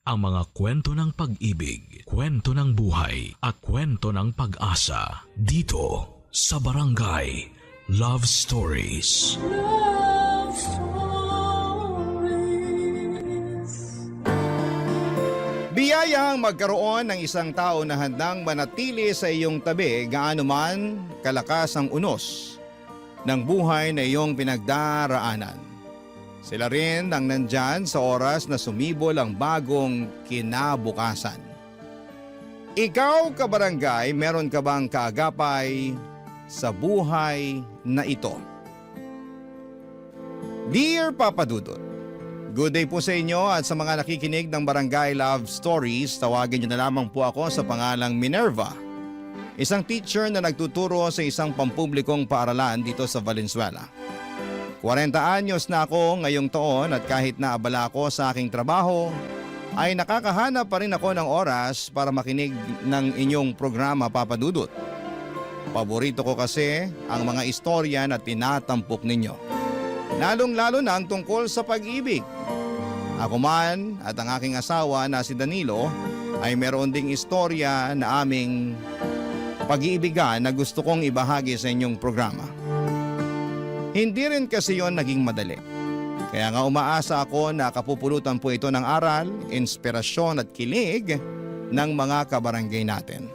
ang mga kwento ng pag-ibig, kwento ng buhay at kwento ng pag-asa dito sa Barangay Love Stories. Love Stories. Biyayang magkaroon ng isang tao na handang manatili sa iyong tabi gaano man kalakas ang unos ng buhay na iyong pinagdaraanan. Sila rin ang nandyan sa oras na sumibol ang bagong kinabukasan. Ikaw, kabarangay, meron ka bang kaagapay sa buhay na ito? Dear Papa Dudut, good day po sa inyo at sa mga nakikinig ng Barangay Love Stories, tawagin niyo na lamang po ako sa pangalang Minerva, isang teacher na nagtuturo sa isang pampublikong paaralan dito sa Valenzuela. 40 anyos na ako ngayong taon at kahit na abala ako sa aking trabaho, ay nakakahanap pa rin ako ng oras para makinig ng inyong programa, Papa Dudut. Paborito ko kasi ang mga istorya na tinatampok ninyo. Lalong-lalo na ang tungkol sa pag-ibig. Ako man at ang aking asawa na si Danilo ay meron ding istorya na aming pag-iibigan na gusto kong ibahagi sa inyong programa. Hindi rin kasi yon naging madali. Kaya nga umaasa ako na kapupulutan po ito ng aral, inspirasyon at kilig ng mga kabarangay natin.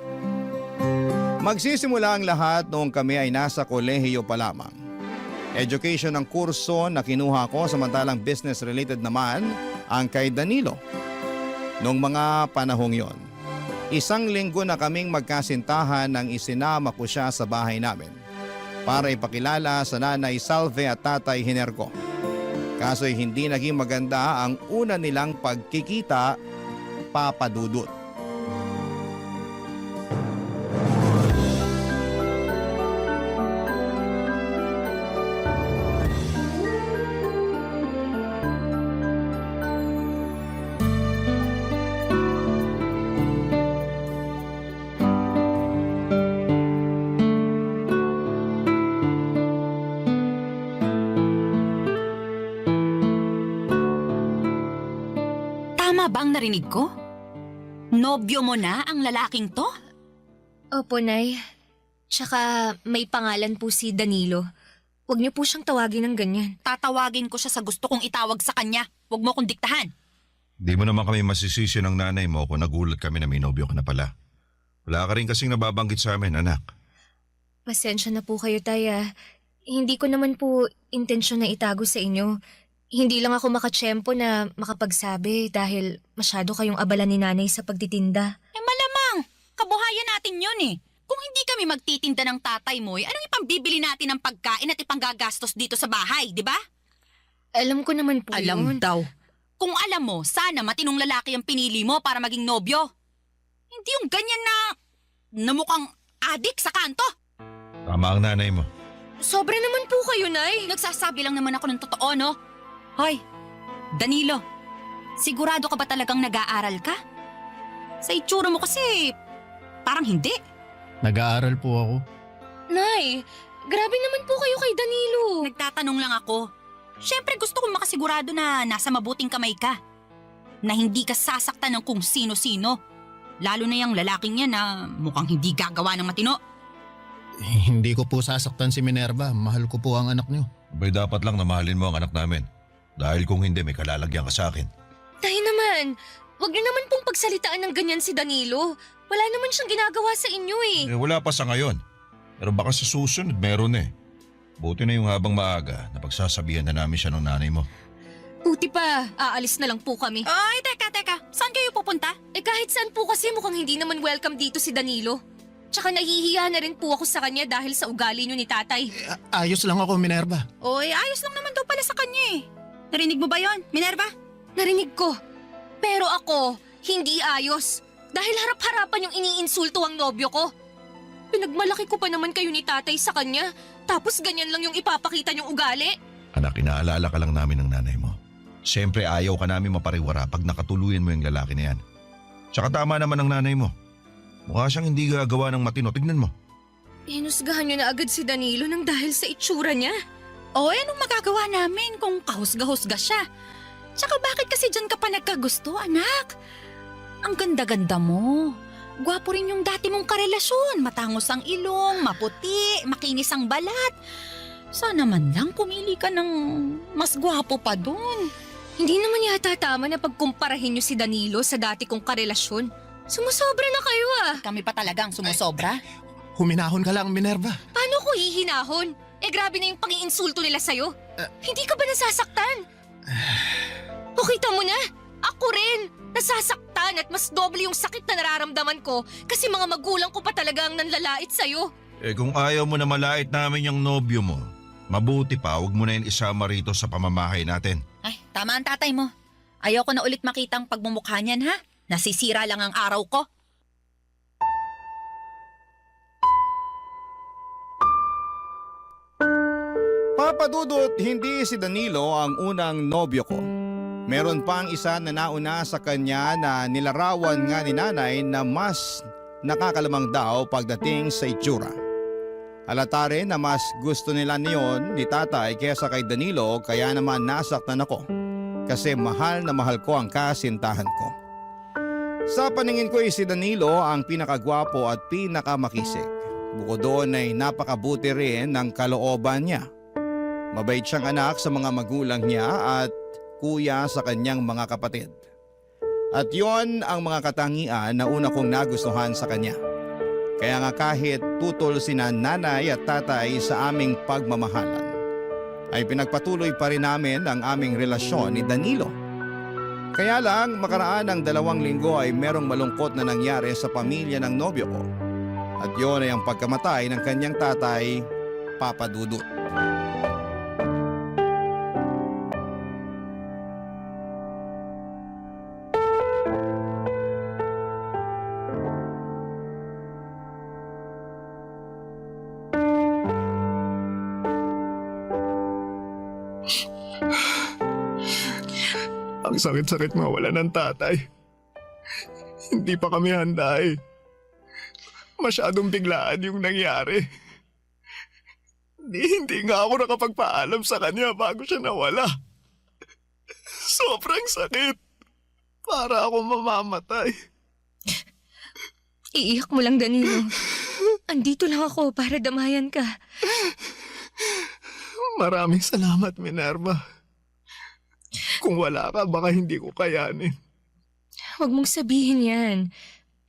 Magsisimula ang lahat noong kami ay nasa kolehiyo pa lamang. Education ang kurso na kinuha ko, samantalang business related naman ang kay Danilo. Noong mga panahong yon, 1 linggo na kaming magkasintahan nang isinama ko siya sa bahay namin para ipakilala sa Nanay Salve at Tatay Hinergo. Kaso'y hindi naging maganda ang una nilang pagkikita, Papa Dudut. Tama ba ang narinig ko? Nobyo mo na ang lalaking to? Opo, Nay. Tsaka may pangalan po si Danilo. Huwag niyo po siyang tawagin ng ganyan. Tatawagin ko siya sa gusto kong itawag sa kanya. Huwag mo kong diktahan. Di mo naman kami masisisi ng nanay mo kung nagulat kami na may nobyo ka na pala. Wala ka rin kasing nababanggit sa amin, anak. Pasensya na po kayo, Tay. Hindi ko naman po intensyon na itago sa inyo. Hindi lang ako makatsyempo na makapagsabi dahil masyado kayong abala ni Nanay sa pagtitinda. Malamang, kabuhayan natin yun eh. Kung hindi kami magtitinda ng tatay mo, anong ipambibili natin ng pagkain at ipanggagastos dito sa bahay, di ba? Alam ko naman po Alam yun. daw. Kung alam mo, sana matinong lalaki ang pinili mo para maging nobyo. Hindi yung ganyan na mukhang adik sa kanto. Tama ang nanay mo. Sobra naman po kayo, Nay. Nagsasabi lang naman ako ng totoo, no? Hoy, Danilo, sigurado ka ba talagang nag-aaral ka? Sa itsura mo kasi, parang hindi. Nag-aaral po ako. Nay, grabe naman po kayo kay Danilo. Nagtatanong lang ako. Siyempre gusto kong makasigurado na nasa mabuting kamay ka. Na hindi ka sasaktan ng kung sino-sino. Lalo na yung lalaking yan na mukhang hindi gagawa ng matino. Hindi ko po sasaktan si Minerva. Mahal ko po ang anak niyo. Abay dapat lang na mahalin mo ang anak namin. Dahil kung hindi, may kalalagyan ka sa akin. Tay naman, wag niyo naman pong pagsalitaan ng ganyan si Danilo. Wala naman siyang ginagawa sa inyo eh. Wala pa sa ngayon. Pero baka sa susunod meron eh. Buti na yung habang maaga na pagsasabihan na namin siya ng nanay mo. Buti pa, aalis na lang po kami. Ay, teka. Saan kayo pupunta? Kahit saan po kasi mukhang hindi naman welcome dito si Danilo. Tsaka nahihiya na rin po ako sa kanya dahil sa ugali niyo ni tatay. Ayos lang ako, Minerva. Oy, ayos lang naman daw pala sa kanya eh. Narinig mo ba yon, Minerva? Narinig ko. Pero ako, hindi ayos. Dahil harap-harapan yung iniinsulto ang nobyo ko. Pinagmalaki ko pa naman kayo ni tatay sa kanya. Tapos ganyan lang yung ipapakita niyong ugali. Anak, inaalala ka lang namin ng nanay mo. Siyempre ayaw ka namin mapariwara pag nakatuluyan mo yung lalaki na yan. Tsaka tama naman ang nanay mo. Mukha siyang hindi gagawa ng matino. Tignan mo. Hinusgahan niyo na agad si Danilo nang dahil sa itsura niya. O, anong magagawa namin kung kahusga-husga siya? Tsaka bakit kasi dyan ka pa nagkagusto, anak? Ang ganda-ganda mo. Gwapo rin yung dati mong karelasyon. Matangos ang ilong, maputi, makinis ang balat. Sana man lang pumili ka ng mas gwapo pa dun. Hindi naman yata tama na pagkumparahin niyo si Danilo sa dati kong karelasyon. Sumusobra na kayo ah. Kami pa talagang sumusobra. Huminahon ka lang, Minerva. Paano ko hihinahon? Grabe na yung pangiinsulto nila sa'yo. Hindi ka ba nasasaktan? O kita mo na, ako rin. Nasasaktan at mas doble yung sakit na nararamdaman ko kasi mga magulang ko pa talaga ang nanlalait sa'yo. Kung ayaw mo na malait namin yung nobyo mo, mabuti pa huwag mo na yun isama rito sa pamamahay natin. Ay, tama ang tatay mo. Ayaw ko na ulit makita ang pagmumukha niyan, ha? Nasisira lang ang araw ko. Papa Dudut, hindi si Danilo ang unang nobyo ko. Meron pang isa na nauna sa kanya na nilarawan nga ni nanay na mas nakakalamang daw pagdating sa itsura. Halata rin na mas gusto nila niyon ni tatay kaysa kay Danilo kaya naman nasaktan ako kasi mahal na mahal ko ang kasintahan ko. Sa paningin ko si Danilo ang pinakagwapo at pinakamakisig. Bukod doon ay napakabuti rin ng kalooban niya. Mabait siyang anak sa mga magulang niya at kuya sa kanyang mga kapatid. At yon ang mga katangian na una kong nagustuhan sa kanya. Kaya nga kahit tutol sina nanay at tatay sa aming pagmamahalan, ay pinagpatuloy pa rin namin ang aming relasyon ni Danilo. Kaya lang makaraan ng 2 linggo ay merong malungkot na nangyari sa pamilya ng nobyo ko. At yon ay ang pagkamatay ng kanyang tatay, Papa Dudut. Ang sakit-sakit mawala ng tatay. Hindi pa kami handa eh. Masyadong biglaan yung nangyari. Hindi nga ako nakapagpaalam sa kanya bago siya nawala. Sobrang sakit. Para ako mamamatay. Iiyak mo lang, Danilo. Andito lang ako para damayan ka. Maraming salamat, Minerva. Kung wala ka, baka hindi ko kayanin. Huwag mong sabihin yan.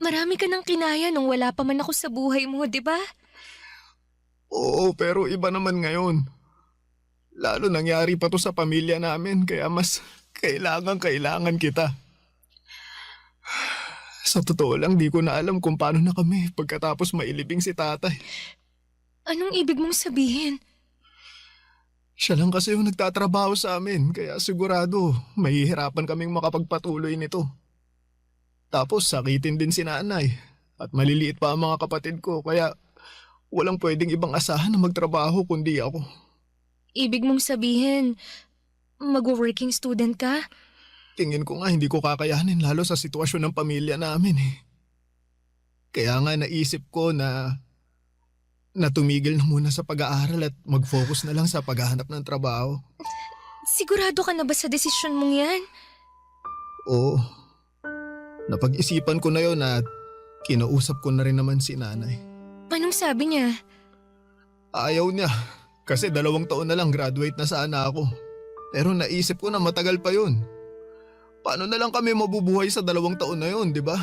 Marami ka ng kinaya nung wala pa man ako sa buhay mo, di ba? Oo, pero iba naman ngayon. Lalo nangyari pa to sa pamilya namin, kaya mas kailangan kita. Sa totoo lang, di ko na alam kung paano na kami pagkatapos mailibing si tatay. Anong ibig mong sabihin? Siya lang kasi yung nagtatrabaho sa amin, kaya sigurado mahihirapan kaming makapagpatuloy nito. Tapos sakitin din si nanay at maliliit pa ang mga kapatid ko, kaya walang pwedeng ibang asahan na magtrabaho kundi ako. Ibig mong sabihin, mag-working student ka? Tingin ko nga hindi ko kakayanin lalo sa sitwasyon ng pamilya namin eh. Kaya nga naisip ko na tumigil na muna sa pag-aaral at mag-focus na lang sa paghahanap ng trabaho. Sigurado ka na ba sa desisyon mong yan? Oo. Napag-isipan ko na yon at kinausap ko na rin naman si nanay. Anong sabi niya? Ayaw niya kasi 2 taon na lang graduate na sana ako. Pero naisip ko na matagal pa yun. Paano na lang kami mabubuhay sa 2 taon na yun, di ba?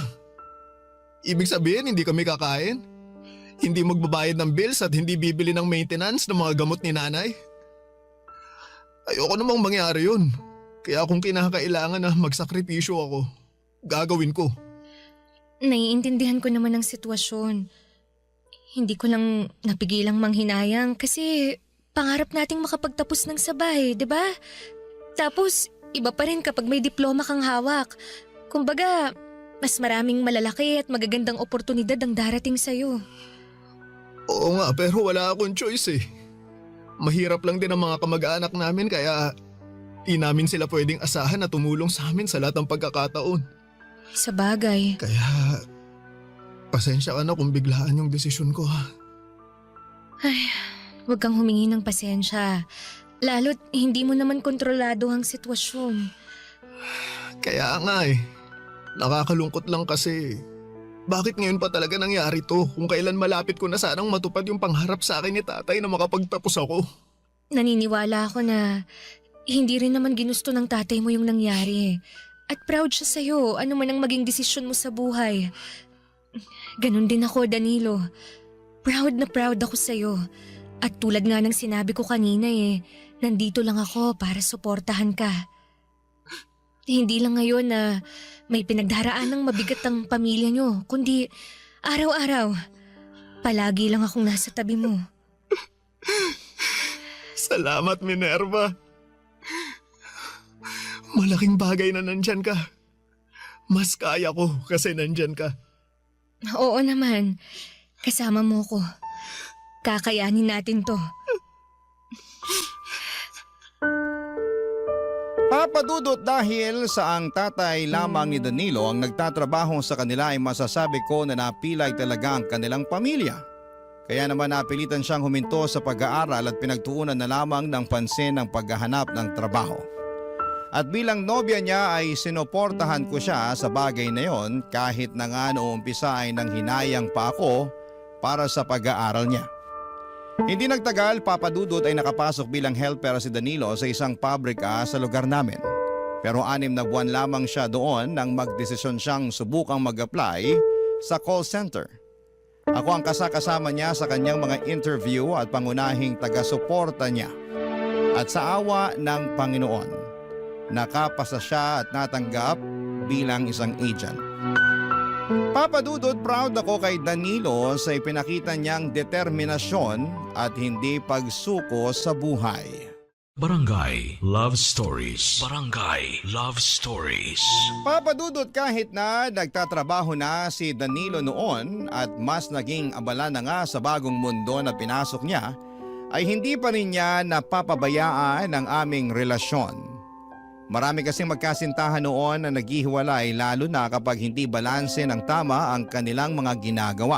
Ibig sabihin hindi kami kakain? Hindi magbabayad ng bills at hindi bibili ng maintenance ng mga gamot ni nanay? Ayoko namang mangyari yun. Kaya kung kinakailangan na magsakripisyo ako, gagawin ko. Naiintindihan ko naman ang sitwasyon. Hindi ko lang napigilang manghinayang kasi pangarap nating makapagtapos ng sabay, di ba? Tapos iba pa rin kapag may diploma kang hawak. Kumbaga, mas maraming malalaki at magagandang oportunidad ang darating sa'yo. Oo nga, pero wala akong choice eh. Mahirap lang din ang mga kamag-anak namin kaya di namin sila pwedeng asahan na tumulong sa amin sa lahat ng pagkakataon. Sa bagay. Kaya pasensya ka na kung biglaan yung desisyon ko ha. Ay, huwag kang humingi ng pasensya. Lalo't hindi mo naman kontrolado ang sitwasyon. Kaya nga nakakalungkot lang kasi bakit ngayon pa talaga nangyari to kung kailan malapit ko na sanang matupad yung pangarap sa akin ni tatay na makapagtapos ako. Naniniwala ako na hindi rin naman ginusto ng tatay mo yung nangyari. At proud siya sa'yo, ano man ang maging desisyon mo sa buhay. Ganon din ako, Danilo. Proud na proud ako sa'yo. At tulad nga ng sinabi ko kanina nandito lang ako para suportahan ka. Hindi lang ngayon na may pinagdaraan ng mabigat ang pamilya nyo, kundi araw-araw, palagi lang akong nasa tabi mo. Salamat, Minerva. Malaking bagay na nandyan ka. Mas kaya ko kasi nandyan ka. Oo naman, kasama mo ko. Kakayanin natin to. Papadudot, dahil sa ang tatay lamang ni Danilo ang nagtatrabaho sa kanila ay masasabi ko na napilay talaga ang kanilang pamilya. Kaya naman napilitan siyang huminto sa pag-aaral at pinagtuunan na lamang ng pansin ang paghahanap ng trabaho. At bilang nobya niya ay sinuportahan ko siya sa bagay na yon kahit na nga noong umpisa ay nang hinayang pa ako para sa pag-aaral niya. Hindi nagtagal, Papadudot, ay nakapasok bilang helper si Danilo sa isang pabrika sa lugar namin. Pero 6 na buwan lamang siya doon nang magdesisyon siyang subukang mag-apply sa call center. Ako ang kasama niya sa kanyang mga interview at pangunahing taga-suporta niya. At sa awa ng Panginoon, nakapasa siya at natanggap bilang isang agent. Papadudot, proud ako kay Danilo sa ipinakita niyang determinasyon at hindi pagsuko sa buhay. Barangay Love Stories. Barangay Love Stories. Papadudot, kahit na nagtatrabaho na si Danilo noon at mas naging abala na nga sa bagong mundo na pinasok niya, ay hindi pa rin niya napapabayaan ang aming relasyon. Marami kasing magkasintahan noon na naghihiwalay lalo na kapag hindi balanse ng tama ang kanilang mga ginagawa.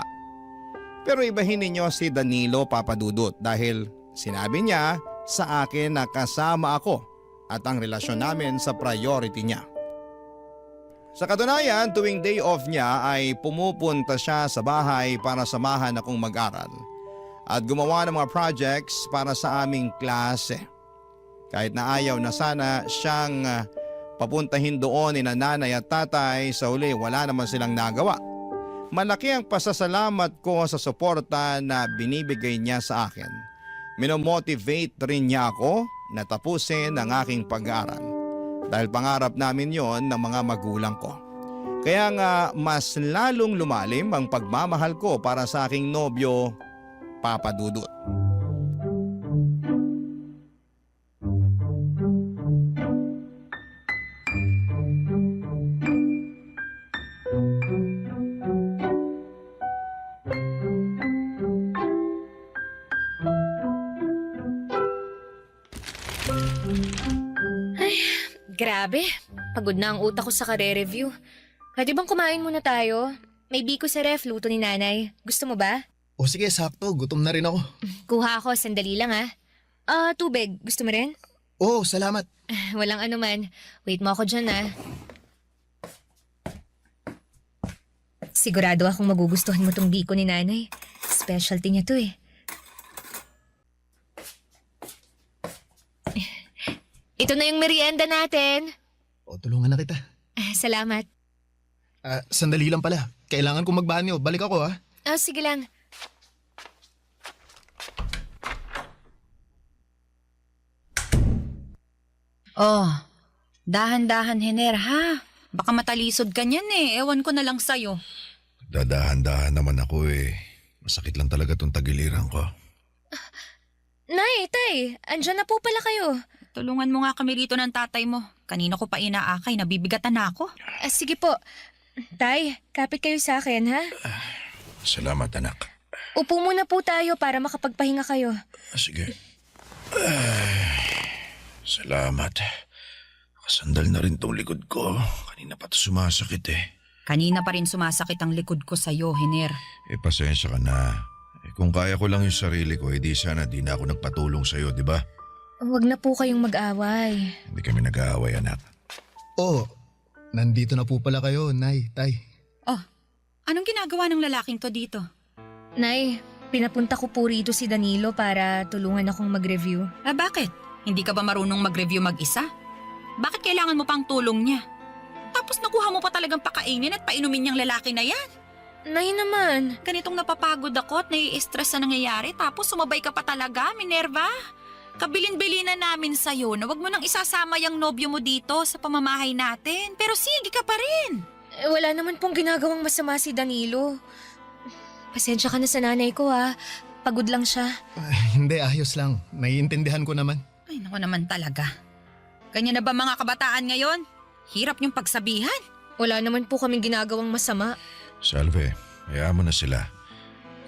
Pero ibahin ninyo si Danilo, Papadudot, dahil sinabi niya sa akin na kasama ako at ang relasyon namin sa priority niya. Sa katunayan, tuwing day off niya ay pumupunta siya sa bahay para samahan akong mag-aral at gumawa ng mga projects para sa aming klase. Kahit na ayaw na sana siyang papuntahin doon ni nanay at tatay, sa uli wala naman silang nagawa. Malaki ang pasasalamat ko sa suporta na binibigay niya sa akin. Minomotivate rin niya ako na tapusin ang aking pag-aaral. Dahil pangarap namin yon ng mga magulang ko. Kaya nga mas lalong lumalim ang pagmamahal ko para sa aking nobyo, Papadudot. Grabe, pagod na ang utak ko sa kare-review. Pwede bang kumain muna tayo? May biko sa ref, luto ni nanay. Gusto mo ba? O sige, sakto. Gutom na rin ako. Kuha ako, sandali lang tubig. Gusto mo rin? Oo, salamat. Walang anuman. Wait mo ako dyan Sigurado akong magugustuhan mo tong biko ni nanay. Specialty niya to Ito na yung merienda natin. O, tulungan na kita. Salamat. Sandali lang pala. Kailangan kong magbanyo. Balik ako Sige lang. Oh, dahan-dahan, Hiner, ha? Baka matalisod ka niyan Ewan ko na lang sa'yo. Dadahan-dahan naman ako Masakit lang talaga tong tagiliran ko. Nay, tay, andyan na po pala kayo. Tulungan mo nga kami rito ng tatay mo. Kanina ko pa inaakay, nabibigatan na ako. Sige po. Tay, kapit kayo sa akin, ha? Salamat, anak. Upo muna po tayo para makapagpahinga kayo. Sige. Salamat. Kasandal na rin tong likod ko. Kanina pa ito sumasakit Kanina pa rin sumasakit ang likod ko sa'yo, Hiner. Pasensya ka na. Kung kaya ko lang yung sarili ko, di sana di na ako nagpatulong sa'yo, di ba? Huwag na po kayong mag-away. Hindi kami nag-aaway, anak. Oh, nandito na po pala kayo, Nay, Tay. Anong ginagawa ng lalaking to dito? Nay, pinapunta ko po rito si Danilo para tulungan akong mag-review. Bakit? Hindi ka ba marunong mag-review mag-isa? Bakit kailangan mo pang tulong niya? Tapos nakuha mo pa talagang pakainin at painumin niyang lalaki na yan. Nay naman, Ganitong napapagod ako at nai-stress na nangyayari tapos sumabay ka pa talaga, Minerva. Kabilin-bilinan namin sa'yo na wag mo nang isasama yung nobyo mo dito sa pamamahay natin. Pero sige ka pa rin. wala naman pong ginagawang masama si Danilo. Pasensya ka na sa nanay ko ha. Pagod lang siya. Hindi, ayos lang. Naiintindihan ko naman. Ay, naku naman talaga. Ganyan na ba mga kabataan ngayon? Hirap niyong pagsabihan. Wala naman po kaming ginagawang masama. Salve, hayaan mo na sila.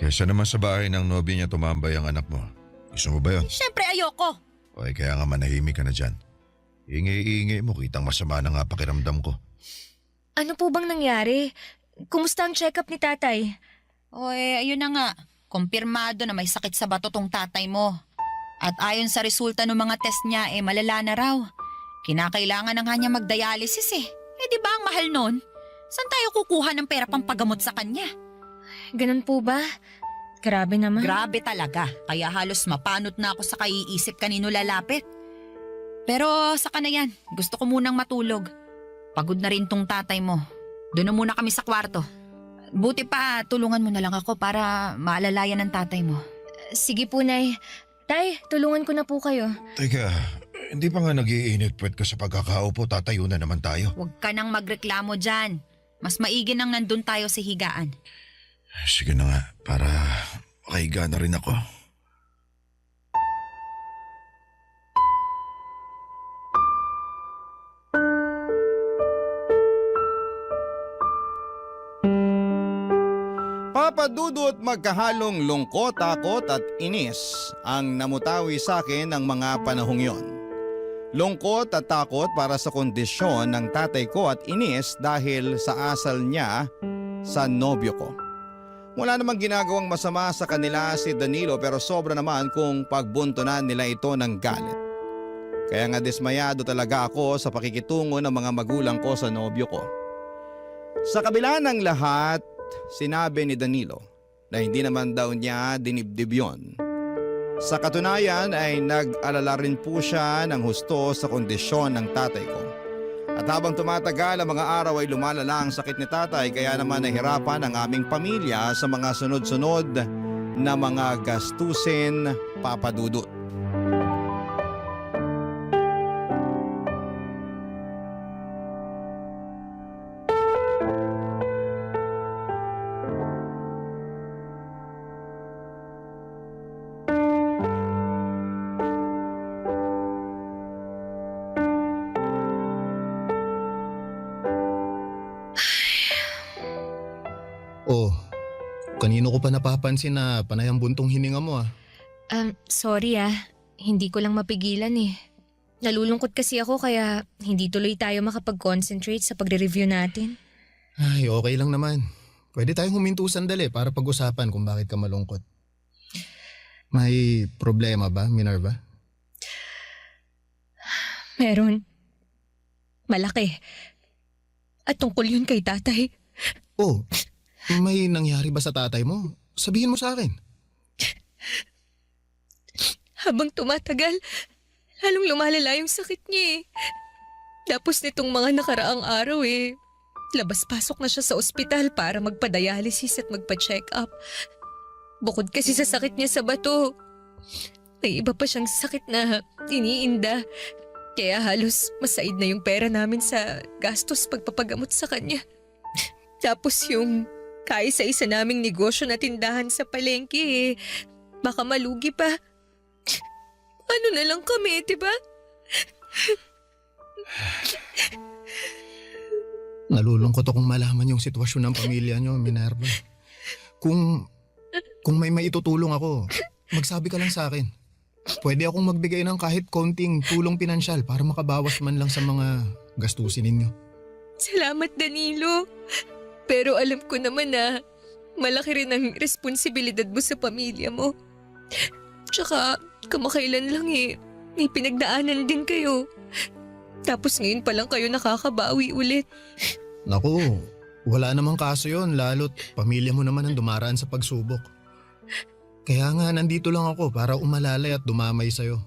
Kesa naman sa bahay ng nobya niya tumambay ang anak mo. Gusto mo ba yun? Siyempre ayoko. O kaya nga manahimik ka na dyan. Ingay-ingay mo, kitang masama na nga pakiramdam ko. Ano po bang nangyari? Kumusta ang check-up ni tatay? Ayun na nga. Kumpirmado na may sakit sa bato tong tatay mo. At ayon sa resulta ng mga test niya, malala na raw. Kinakailangan na nga niya magdialysis eh. Di ba ang mahal nun? Saan tayo kukuha ng pera pang pagamot sa kanya? Ganun po ba? Grabe naman. Grabe talaga. Kaya halos mapanot na ako sa kaiisip kanino lalapit. Pero saka na yan. Gusto ko munang matulog. Pagod na rin tong tatay mo. Doon na muna kami sa kwarto. Buti pa, tulungan mo na lang ako para maalalayan ng tatay mo. Sige po, Nay. Tay, tulungan ko na po kayo. Teka, hindi pa nga nag-iinit puwet ka sa pagkakaupo, tatayo na naman tayo. Huwag ka nang magreklamo dyan. Mas maigi nang nandun tayo sa higaan. Sige na nga, para makahiga na rin ako. Papadudot magkahalong lungkot, takot at inis ang namutawi sa akin ng mga panahong yon. Lungkot at takot para sa kondisyon ng tatay ko at inis dahil sa asal niya sa nobyo ko. Wala namang ginagawang masama sa kanila si Danilo pero sobra naman kung pagbuntunan nila ito ng galit. Kaya nga dismayado talaga ako sa pakikitungo ng mga magulang ko sa nobyo ko. Sa kabila ng lahat, sinabi ni Danilo na hindi naman daw niya dinibdib yun. Sa katunayan ay nag-alala rin po siya ng husto sa kondisyon ng tatay ko. At habang tumatagal ang mga araw ay lumalala ang sakit ni tatay kaya naman nahirapan ang aming pamilya sa mga sunod-sunod na mga gastusin, papadudot. Oh, kanino ko pa napapansin na panay ang buntong hininga mo ah. Sorry Hindi ko lang mapigilan eh. Nalulungkot kasi ako kaya hindi tuloy tayo makapag-concentrate sa pagre-review natin. Ay, okay lang naman. Pwede tayong huminto sandali para pag-usapan kung bakit ka malungkot. May problema ba, Minerva? Meron. Malaki. At tungkol yun kay tatay. Oh, may nangyari ba sa tatay mo? Sabihin mo sa akin. Habang tumatagal, lalong lumalala yung sakit niya eh. Tapos nitong mga nakaraang araw labas-pasok na siya sa ospital para magpa-dialysis at magpa-check up. Bukod kasi sa sakit niya sa bato, may iba pa siyang sakit na iniinda. Kaya halos masaid na yung pera namin sa gastos pagpapagamot sa kanya. Tapos yung kaisa-isa naming negosyo na tindahan sa palengke baka malugi pa. Ano na lang kami, diba? Nalulungkot akong malaman yung sitwasyon ng pamilya niyo, Minerva. Kung may maitutulong ako, magsabi ka lang sa akin. Pwede akong magbigay ng kahit konting tulong pinansyal para makabawas man lang sa mga gastusin ninyo. Salamat, Danilo. Pero alam ko naman na malaki rin ang responsibilidad mo sa pamilya mo. Tsaka kamakailan lang may pinagdaanan din kayo. Tapos ngayon pa lang kayo nakakabawi ulit. Naku, wala namang kaso yon, lalo't pamilya mo naman ang dumaraan sa pagsubok. Kaya nga nandito lang ako para umalalay at dumamay sa'yo.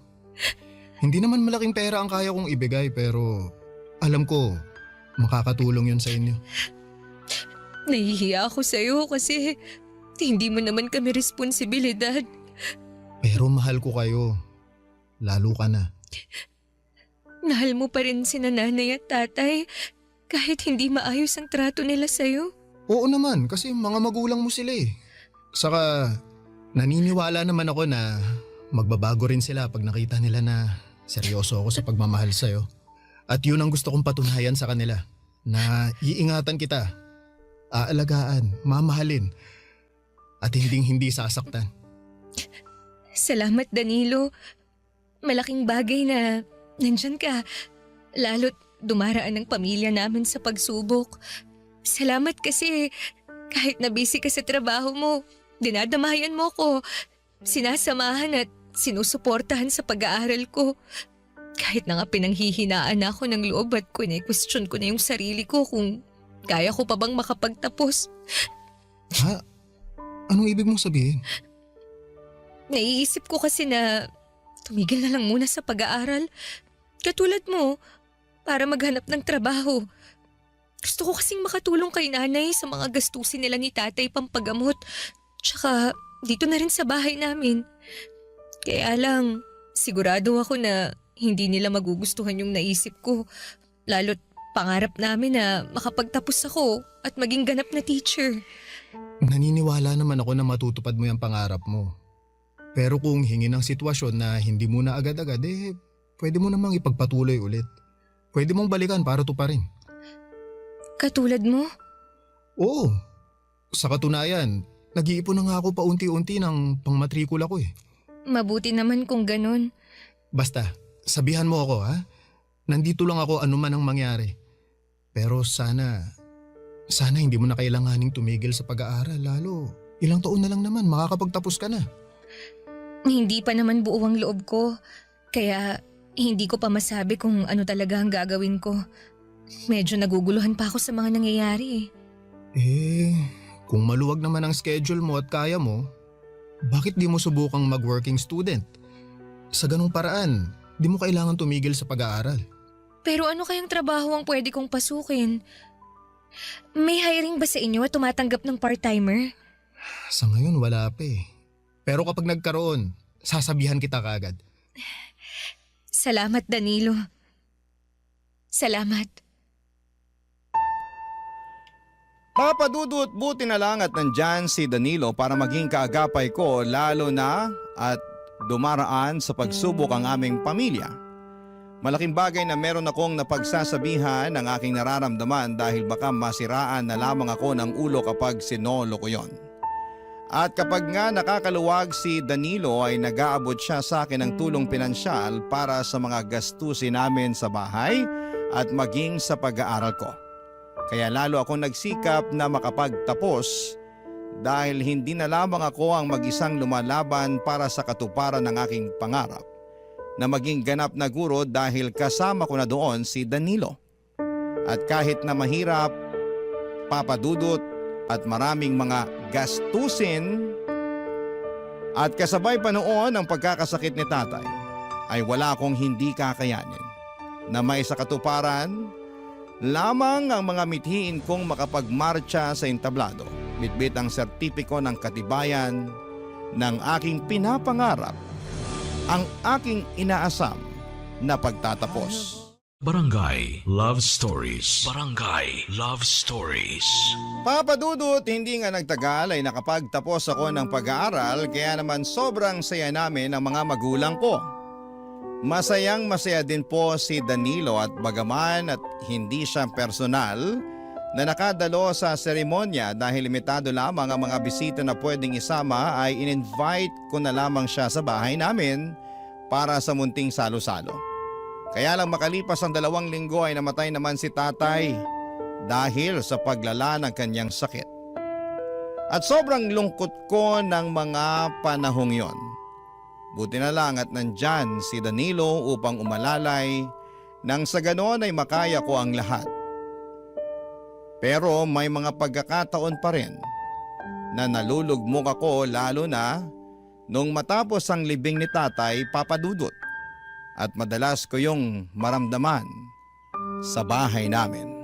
Hindi naman malaking pera ang kaya kong ibigay pero alam ko makakatulong yun sa inyo. Nahihiya ako sa'yo kasi hindi mo naman kami responsibilidad. Pero mahal ko kayo. Lalo ka na. Mahal mo pa rin si nanay at tatay kahit hindi maayos ang trato nila sa'yo. Oo naman, kasi mga magulang mo sila eh. Saka naniniwala naman ako na magbabago rin sila pag nakita nila na seryoso ako sa pagmamahal sa'yo. At yun ang gusto kong patunayan sa kanila, na iingatan kita, aalagaan, mamahalin, at hindi sasaktan. Salamat Danilo. Malaking bagay na nandyan ka. Lalo't dumaraan ang pamilya namin sa pagsubok. Salamat kasi kahit na busy ka sa trabaho mo, dinadamayan mo ko. Sinasamahan at sinusuportahan sa pag-aaral ko. Kahit na nga pinanghihinaan ako ng loob at question ko na yung sarili ko kung kaya ko pa bang makapagtapos. Ha? Anong ibig mong sabihin? Naiisip ko kasi na tumigil na lang muna sa pag-aaral. Katulad mo, para maghanap ng trabaho. Gusto ko kasing makatulong kay nanay sa mga gastusin nila ni tatay pampagamot. Tsaka dito na rin sa bahay namin. Kaya lang, sigurado ako na hindi nila magugustuhan yung naisip ko. Lalo't pangarap namin na makapagtapos ako at maging ganap na teacher. Naniniwala naman ako na matutupad mo yung pangarap mo. Pero kung hingin ang sitwasyon na hindi mo na agad-agad, pwede mo namang ipagpatuloy ulit. Pwede mong balikan para tuparin. Katulad mo? Oo. Sa katunayan, nag-iipon na nga ako paunti-unti ng pangmatrikula ko eh. Mabuti naman kung ganun. Basta, sabihan mo ako ha. Nandito lang ako anuman ang mangyari. Pero sana hindi mo na kailanganing tumigil sa pag-aaral. Lalo, ilang taon na lang naman, makakapagtapos ka na. Hindi pa naman buo ang loob ko. Kaya hindi ko pa masabi kung ano talaga ang gagawin ko. Medyo naguguluhan pa ako sa mga nangyayari Kung maluwag naman ang schedule mo at kaya mo, bakit di mo subukang mag-working student? Sa ganung paraan, di mo kailangan tumigil sa pag-aaral. Pero ano kayang trabaho ang pwede kong pasukin? May hiring ba sa inyo at tumatanggap ng part-timer? Sa ngayon wala pa eh. Pero kapag nagkaroon, sasabihan kita kaagad. Salamat Danilo. Salamat. Papadudot, buti na lang at nandyan si Danilo para maging kaagapay ko lalo na at dumaraan sa pagsubok ang aming pamilya. Malaking bagay na meron akong napagsasabihan ng aking nararamdaman dahil baka masiraan na lamang ako ng ulo kapag sinolo ko yon. At kapag nga nakakaluwag si Danilo ay nag-aabot siya sa akin ng tulong pinansyal para sa mga gastusin namin sa bahay at maging sa pag-aaral ko. Kaya lalo akong nagsikap na makapagtapos dahil hindi na lamang ako ang mag-isang lumalaban para sa katuparan ng aking pangarap na maging ganap na guro dahil kasama ko na doon si Danilo. At kahit na mahirap, papadudot at maraming mga gastusin at kasabay pa noon ang pagkakasakit ni tatay ay wala akong hindi kakayanin na may sa katuparan lamang ang mga mithiin kong makapagmarcha sa entablado, bitbit ang sertipiko ng katibayan ng aking pinapangarap, ang aking inaasam na pagtatapos. Barangay Love Stories. Barangay Love Stories. Papadudot, hindi nga nagtagal ay nakapagtapos ako ng pag-aaral kaya naman sobrang saya namin ng mga magulang ko. Masayang masaya din po si Danilo at bagaman at hindi siya personal na nakadalo sa seremonya dahil limitado lamang ang mga bisita na pwedeng isama ay in-invite ko na lamang siya sa bahay namin para sa munting salo-salo. Kaya lang makalipas ang 2 linggo ay namatay naman si tatay dahil sa paglala ng kanyang sakit. At sobrang lungkot ko ng mga panahong yon. Buti na lang at nandyan si Danilo upang umalalay nang sa ganon ay makaya ko ang lahat. Pero may mga pagkakataon pa rin na nalulugmok ako lalo na nung matapos ang libing ni Tatay Papa Dudut at madalas ko yung maramdaman sa bahay namin.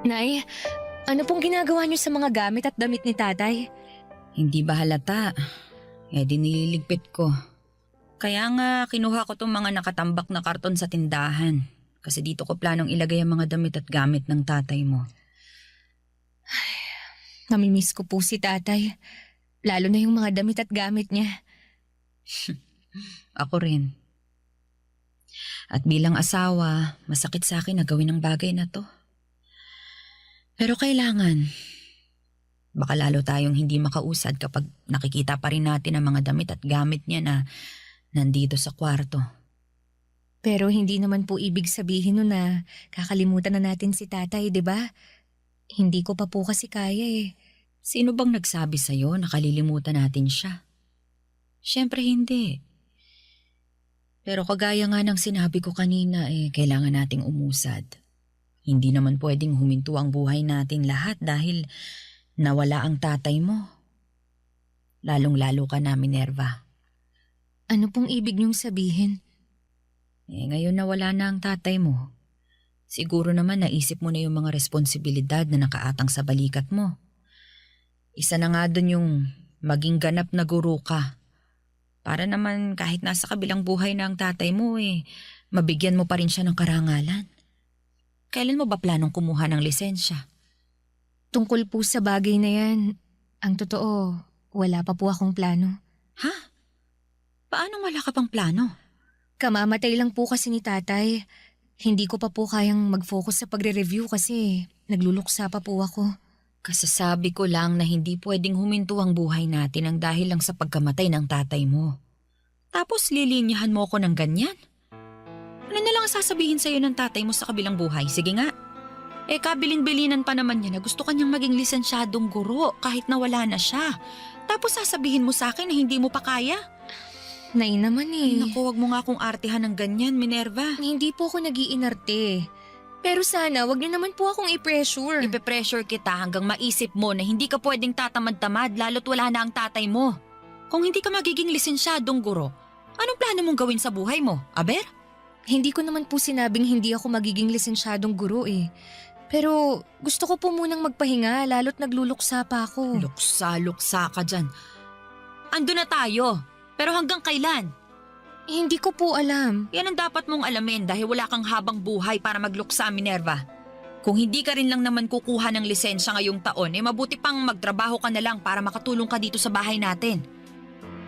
Nay, ano pong ginagawa niyo sa mga gamit at damit ni tatay? Hindi ba halata? Di nililigpit ko. Kaya nga kinuha ko tong mga nakatambak na karton sa tindahan. Kasi dito ko planong ilagay ang mga damit at gamit ng tatay mo. Namimiss ko po si tatay. Lalo na yung mga damit at gamit niya. Ako rin. At bilang asawa, masakit sa akin na gawin ang bagay na to. Pero kailangan. Baka lalo tayong hindi makausad kapag nakikita pa rin natin ang mga damit at gamit niya na nandito sa kwarto. Pero hindi naman po ibig sabihin nun na kakalimutan na natin si tatay, di ba? Hindi ko pa po kasi kaya eh. Sino bang nagsabi sa'yo na kalilimutan natin siya? Siyempre hindi. Pero kagaya nga ng sinabi ko kanina kailangan nating umusad. Hindi naman pwedeng huminto ang buhay natin lahat dahil nawala ang tatay mo. Lalong-lalo ka na, Minerva. Ano pong ibig niyong sabihin? Ngayon nawala na ang tatay mo. Siguro naman naisip mo na yung mga responsibilidad na nakaatang sa balikat mo. Isa na nga dun yung maging ganap na guro ka. Para naman kahit nasa kabilang buhay na ang tatay mo mabigyan mo pa rin siya ng karangalan. Kailan mo ba planong kumuha ng lisensya? Tungkol po sa bagay na yan, ang totoo, wala pa po akong plano. Ha? Paano wala ka pang plano? Kamamatay lang po kasi ni tatay. Hindi ko pa po kayang mag-focus sa pagre-review kasi nagluluksa pa po ako. Kasasabi ko lang na hindi pwedeng huminto ang buhay natin ang dahil lang sa pagkamatay ng tatay mo. Tapos lilinyahan mo ako ng ganyan? Ano na lang sasabihin sa'yo ng tatay mo sa kabilang buhay? Sige nga. Kabilin-bilinan pa naman niya na gusto kanyang maging lisensyadong guro kahit nawala na siya. Tapos sasabihin mo sa akin na hindi mo pa kaya? Nay naman Ay naku, wag mo nga akong artihan ng ganyan, Minerva. Hindi po ako nag-iinarte. Pero sana wag niyo naman po akong i-pressure. Ipe-pressure kita hanggang maisip mo na hindi ka pwedeng tatamad-tamad lalo't wala na ang tatay mo. Kung hindi ka magiging lisensyadong guro, anong plano mong gawin sa buhay mo, Aber? Hindi ko naman po sinabing hindi ako magiging lisensyadong guro eh. Pero gusto ko po munang magpahinga lalo't nagluluksa pa ako. Luksa-luksa ka dyan. Ando na tayo. Pero hanggang kailan? Hindi ko po alam. Yan ang dapat mong alamin dahil wala kang habang buhay para magluksa, Minerva. Kung hindi ka rin lang naman kukuha ng lisensya ngayong taon, mabuti pang magtrabaho ka na lang para makatulong ka dito sa bahay natin.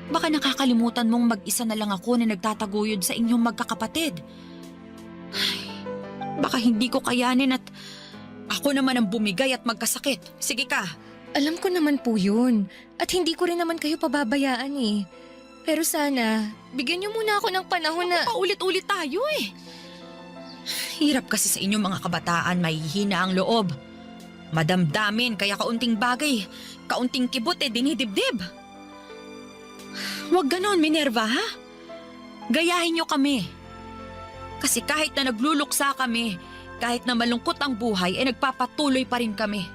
Baka nakakalimutan mong mag-isa na lang ako na nagtataguyod sa inyong magkakapatid. Ay, baka hindi ko kayanin at ako naman ang bumigay at magkasakit. Sige ka. Alam ko naman po yun. At hindi ko rin naman kayo pababayaan eh. Pero sana, bigyan niyo muna ako ng panahon na... Paulit-ulit tayo eh. Hirap kasi sa inyong mga kabataan, mahihina ang loob. Madamdamin kaya kaunting bagay, kaunting kibot dinidibdib. Huwag ganon, Minerva, ha? Gayahin niyo kami. Kasi kahit na nagluluksa kami, kahit na malungkot ang buhay, nagpapatuloy pa rin kami.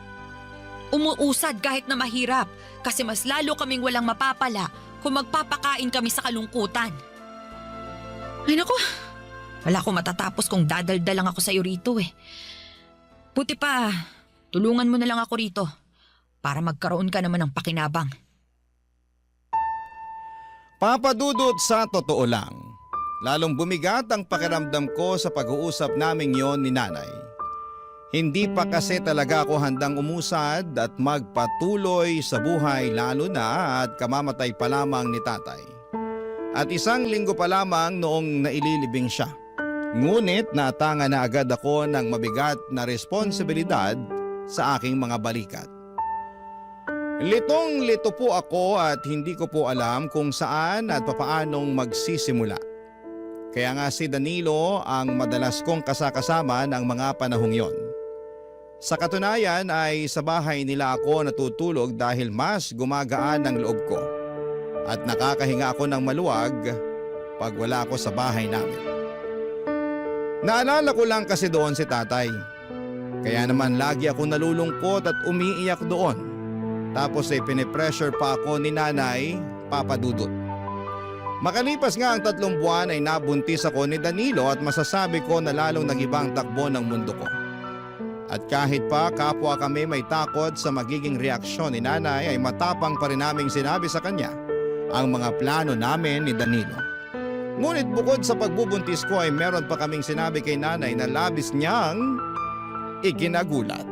Umuusad kahit na mahirap kasi mas lalo kaming walang mapapala kung magpapakain kami sa kalungkutan. Ay naku, wala akong matatapos kung dadaldal lang ako sa iyo rito eh. Buti pa, tulungan mo na lang ako rito para magkaroon ka naman ng pakinabang. Papa Dudut, sa totoo lang, lalong bumigat ang pakiramdam ko sa pag-uusap naming yon ni nanay. Hindi pa kasi talaga ako handang umusad at magpatuloy sa buhay lalo na at kamamatay pa lamang ni tatay. At 1 linggo pa lamang noong naililibing siya. Ngunit natanga na agad ako ng mabigat na responsibilidad sa aking mga balikat. Litong-lito po ako at hindi ko po alam kung saan at papaanong magsisimula. Kaya nga si Danilo ang madalas kong kasakasama ng mga panahong yon. Sa katunayan ay sa bahay nila ako natutulog dahil mas gumagaan ang loob ko. At nakakahinga ako ng maluwag pag wala ako sa bahay namin. Naalala ko lang kasi doon si tatay. Kaya naman lagi ako nalulungkot at umiiyak doon. Tapos ay pinipressure pa ako ni nanay, Papa Dudut. Makalipas nga ang 3 buwan ay nabuntis ako ni Danilo at masasabi ko na lalong nag-ibang takbo ng mundo ko. At kahit pa kapwa kami may takot sa magiging reaksyon ni nanay ay matapang pa rin naming sinabi sa kanya ang mga plano namin ni Danilo. Ngunit bukod sa pagbubuntis ko ay meron pa kaming sinabi kay nanay na labis niyang ikinagulat.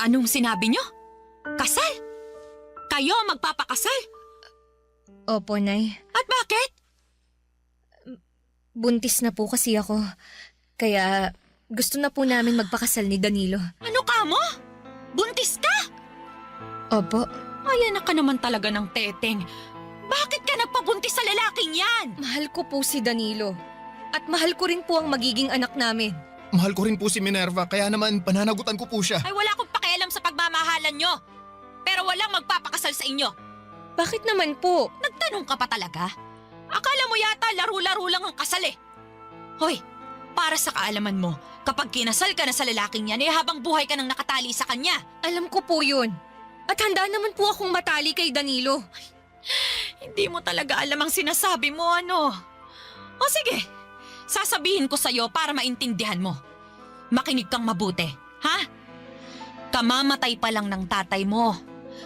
Anong sinabi nyo? Kasal? Kayo magpapakasal? Opo, Nay. At bakit? Buntis na po kasi ako. Kaya gusto na po namin magpakasal ni Danilo. Ano ka mo? Buntis ka? Opo. Ay, anak ka naman talaga ng teteng. Bakit ka nagpabuntis sa lalaking yan? Mahal ko po si Danilo. At mahal ko rin po ang magiging anak namin. Mahal ko rin po si Minerva kaya naman pananagutan ko po siya. Ay, wala akong pakialam sa pagmamahalan nyo. Pero walang magpapakasal sa inyo. Bakit naman po? Nagtanong ka pa talaga? Akala mo yata laro-laro lang ang kasal eh. Hoy, para sa kaalaman mo, kapag kinasal ka na sa lalaking yan, eh habang buhay ka nang nakatali sa kanya. Alam ko po yun. At handa naman po akong matali kay Danilo. Hindi mo talaga alam ang sinasabi mo, ano? O sige, sasabihin ko sa'yo para maintindihan mo. Makinig kang mabuti, ha? Kamamatay pa lang ng tatay mo.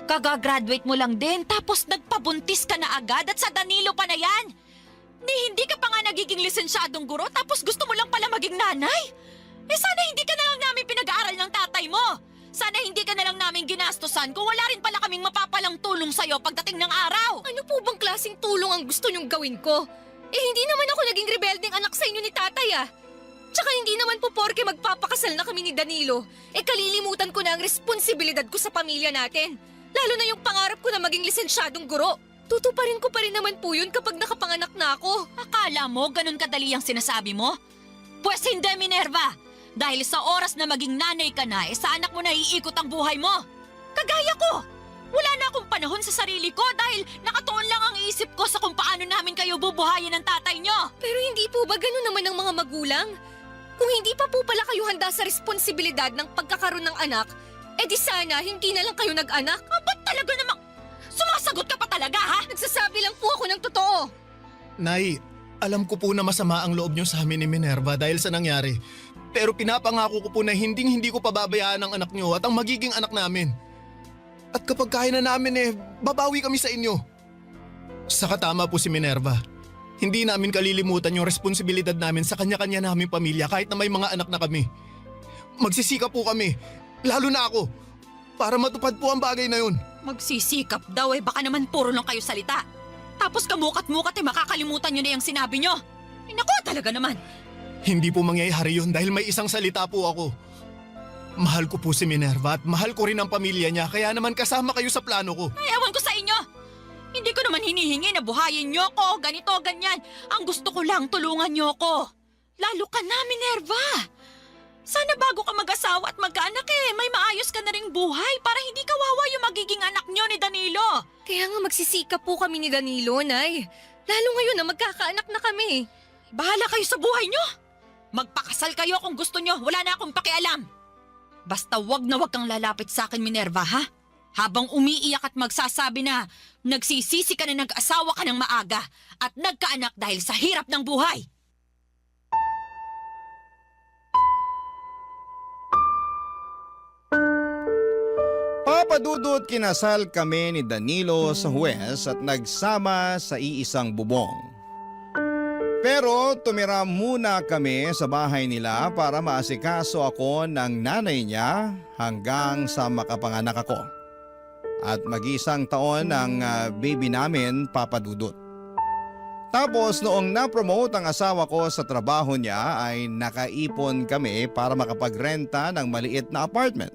Kagagraduate mo lang din tapos nagpabuntis ka na agad at sa Danilo pa na yan. Hindi ka pa nga nagiging lisensyadong guro tapos gusto mo lang pala maging nanay. Eh sana hindi ka na lang namin pinag-aaral ng tatay mo. Sana hindi ka na lang namin ginastosan kung wala rin pala kaming mapapalang tulong sa'yo pagdating ng araw. Ano po bang klaseng tulong ang gusto niyong gawin ko? Eh hindi naman ako naging rebeldeng anak sa inyo ni tatay ah. Tsaka hindi naman po porke magpapakasal na kami ni Danilo, eh kalilimutan ko na ang responsibilidad ko sa pamilya natin. Lalo na yung pangarap ko na maging lisensyadong guro. Tutuparin ko pa rin naman po yun kapag nakapanganak na ako. Akala mo ganun kadali ang sinasabi mo? Pwes hindi, Minerva. Dahil sa oras na maging nanay ka na, sa anak mo na iikot ang buhay mo. Kagaya ko. Wala na akong panahon sa sarili ko dahil nakatuon lang ang isip ko sa kung paano namin kayo bubuhayin ng tatay nyo. Pero hindi po ba ganun naman ang mga magulang? Kung hindi pa po pala kayo handa sa responsibilidad ng pagkakaroon ng anak, eh di sana hindi na lang kayo nag-anak. Ba't talaga namang sumasagot ka pa talaga, ha? Nagsasabi lang po ako ng totoo. Nay, alam ko po na masama ang loob niyo sa amin ni Minerva dahil sa nangyari. Pero pinapangako ko po na hindi ko pababayaan ang anak niyo at ang magiging anak namin. At kapag kaya na namin babawi kami sa inyo. Saka tama po si Minerva. Hindi namin kalilimutan yung responsibilidad namin sa kanya-kanya naming pamilya kahit na may mga anak na kami. Magsisikap po kami, lalo na ako, para matupad po ang bagay na yun. Magsisikap daw baka naman puro lang kayo salita. Tapos kamukat-mukat makakalimutan nyo na yung sinabi nyo. Ay naku, talaga naman. Hindi po mangyayari yun dahil may isang salita po ako. Mahal ko po si Minerva at mahal ko rin ang pamilya niya kaya naman kasama kayo sa plano ko. Ay, ewan ko sa inyo. Hindi ko naman hinihingi na buhayin nyo ko, ganito, ganyan. Ang gusto ko lang, tulungan nyo ko. Lalo ka na, Minerva. Sana bago ka mag-asawa at magkaanak may maayos ka na ring buhay para hindi kawawa yung magiging anak nyo ni Danilo. Kaya nga magsisikap po kami ni Danilo, Nay. Lalo ngayon na magkakaanak na kami. Bahala kayo sa buhay nyo. Magpakasal kayo kung gusto nyo, wala na akong pakialam. Basta wag na wag kang lalapit sa akin, Minerva, ha? Habang umiiyak at magsasabi na nagsisisi ka na nag-asawa ka ng maaga at nagkaanak dahil sa hirap ng buhay. Papa Dudut, kinasal kami ni Danilo sa Huwes at nagsama sa iisang bubong. Pero tumira muna kami sa bahay nila para maasikaso ako ng nanay niya hanggang sa makapanganak ako. At mag-isang taon ang baby namin, Papa Dudut. Tapos noong na-promote ang asawa ko sa trabaho niya ay nakaipon kami para makapagrenta ng maliit na apartment.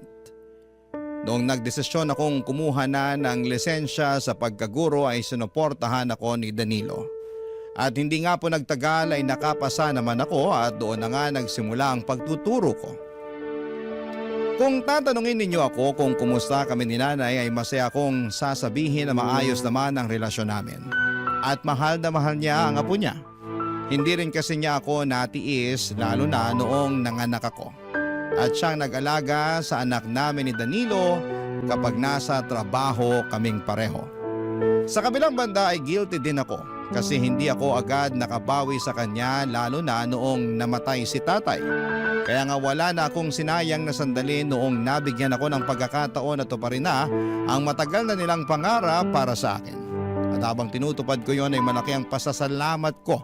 Noong nagdesisyon akong kumuha na ng lisensya sa pagkaguro ay sinuportahan ako ni Danilo. At hindi nga po nagtagal ay nakapasa naman ako at doon na nga nagsimula ang pagtuturo ko. Kung tatanungin ninyo ako kung kumusta kami ni nanay ay masaya akong sasabihin na maayos naman ang relasyon namin. At mahal na mahal niya ang apo niya. Hindi rin kasi niya ako natiis lalo na noong nanganak ako. At siyang nag-alaga sa anak namin ni Danilo kapag nasa trabaho kaming pareho. Sa kabilang banda ay guilty din ako kasi hindi ako agad nakabawi sa kanya lalo na noong namatay si tatay. Kaya nga wala na akong sinayang na sandali noong nabigyan ako ng pagkakataon na tuparin na ang matagal na nilang pangarap para sa akin. At habang tinutupad ko yon ay malaki ang pasasalamat ko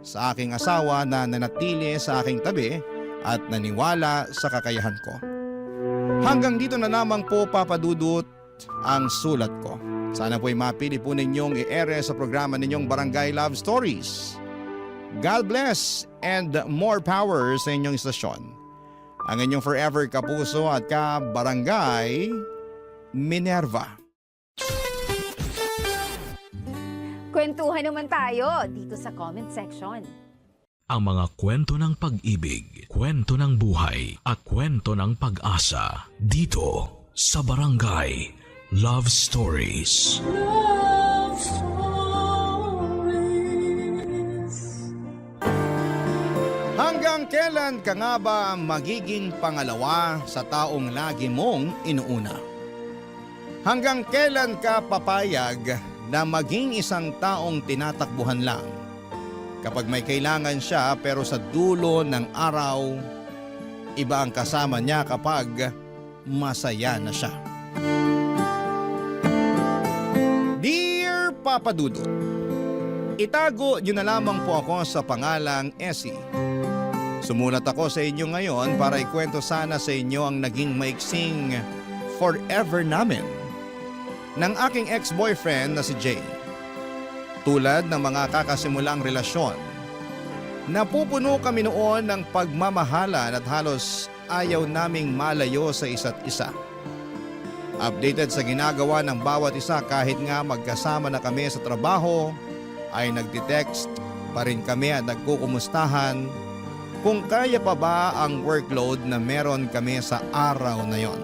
sa aking asawa na nanatili sa aking tabi at naniwala sa kakayahan ko. Hanggang dito na lamang po, Papa Dudut, ang sulat ko. Sana po'y mapili po ninyong i-ere sa programa ninyong Barangay Love Stories. God bless and more power sa inyong istasyon. Ang inyong forever kapuso at ka-Barangay, Minerva. Kwentuhan naman tayo dito sa comment section. Ang mga kwento ng pag-ibig, kwento ng buhay at kwento ng pag-asa dito sa Barangay Love Stories. Love Stories. Hanggang kailan ka nga ba magiging pangalawa sa taong lagi mong inuuna? Hanggang kailan ka papayag na maging isang taong tinatakbuhan lang? Kapag may kailangan siya pero sa dulo ng araw, iba ang kasama niya kapag masaya na siya. Dear Papa Dudut, itago niyo na lamang po ako sa pangalang Essie. Sumulat ako sa inyo ngayon para ikwento sana sa inyo ang naging maiksing forever namin ng aking ex-boyfriend na si Jay. Tulad ng mga kakasimulang relasyon, napupuno kami noon ng pagmamahalan at halos ayaw naming malayo sa isa't isa. Updated sa ginagawa ng bawat isa kahit nga magkasama na kami sa trabaho, ay nagtitext pa rin kami at nagkukumustahan kung kaya pa ba ang workload na meron kami sa araw na yon.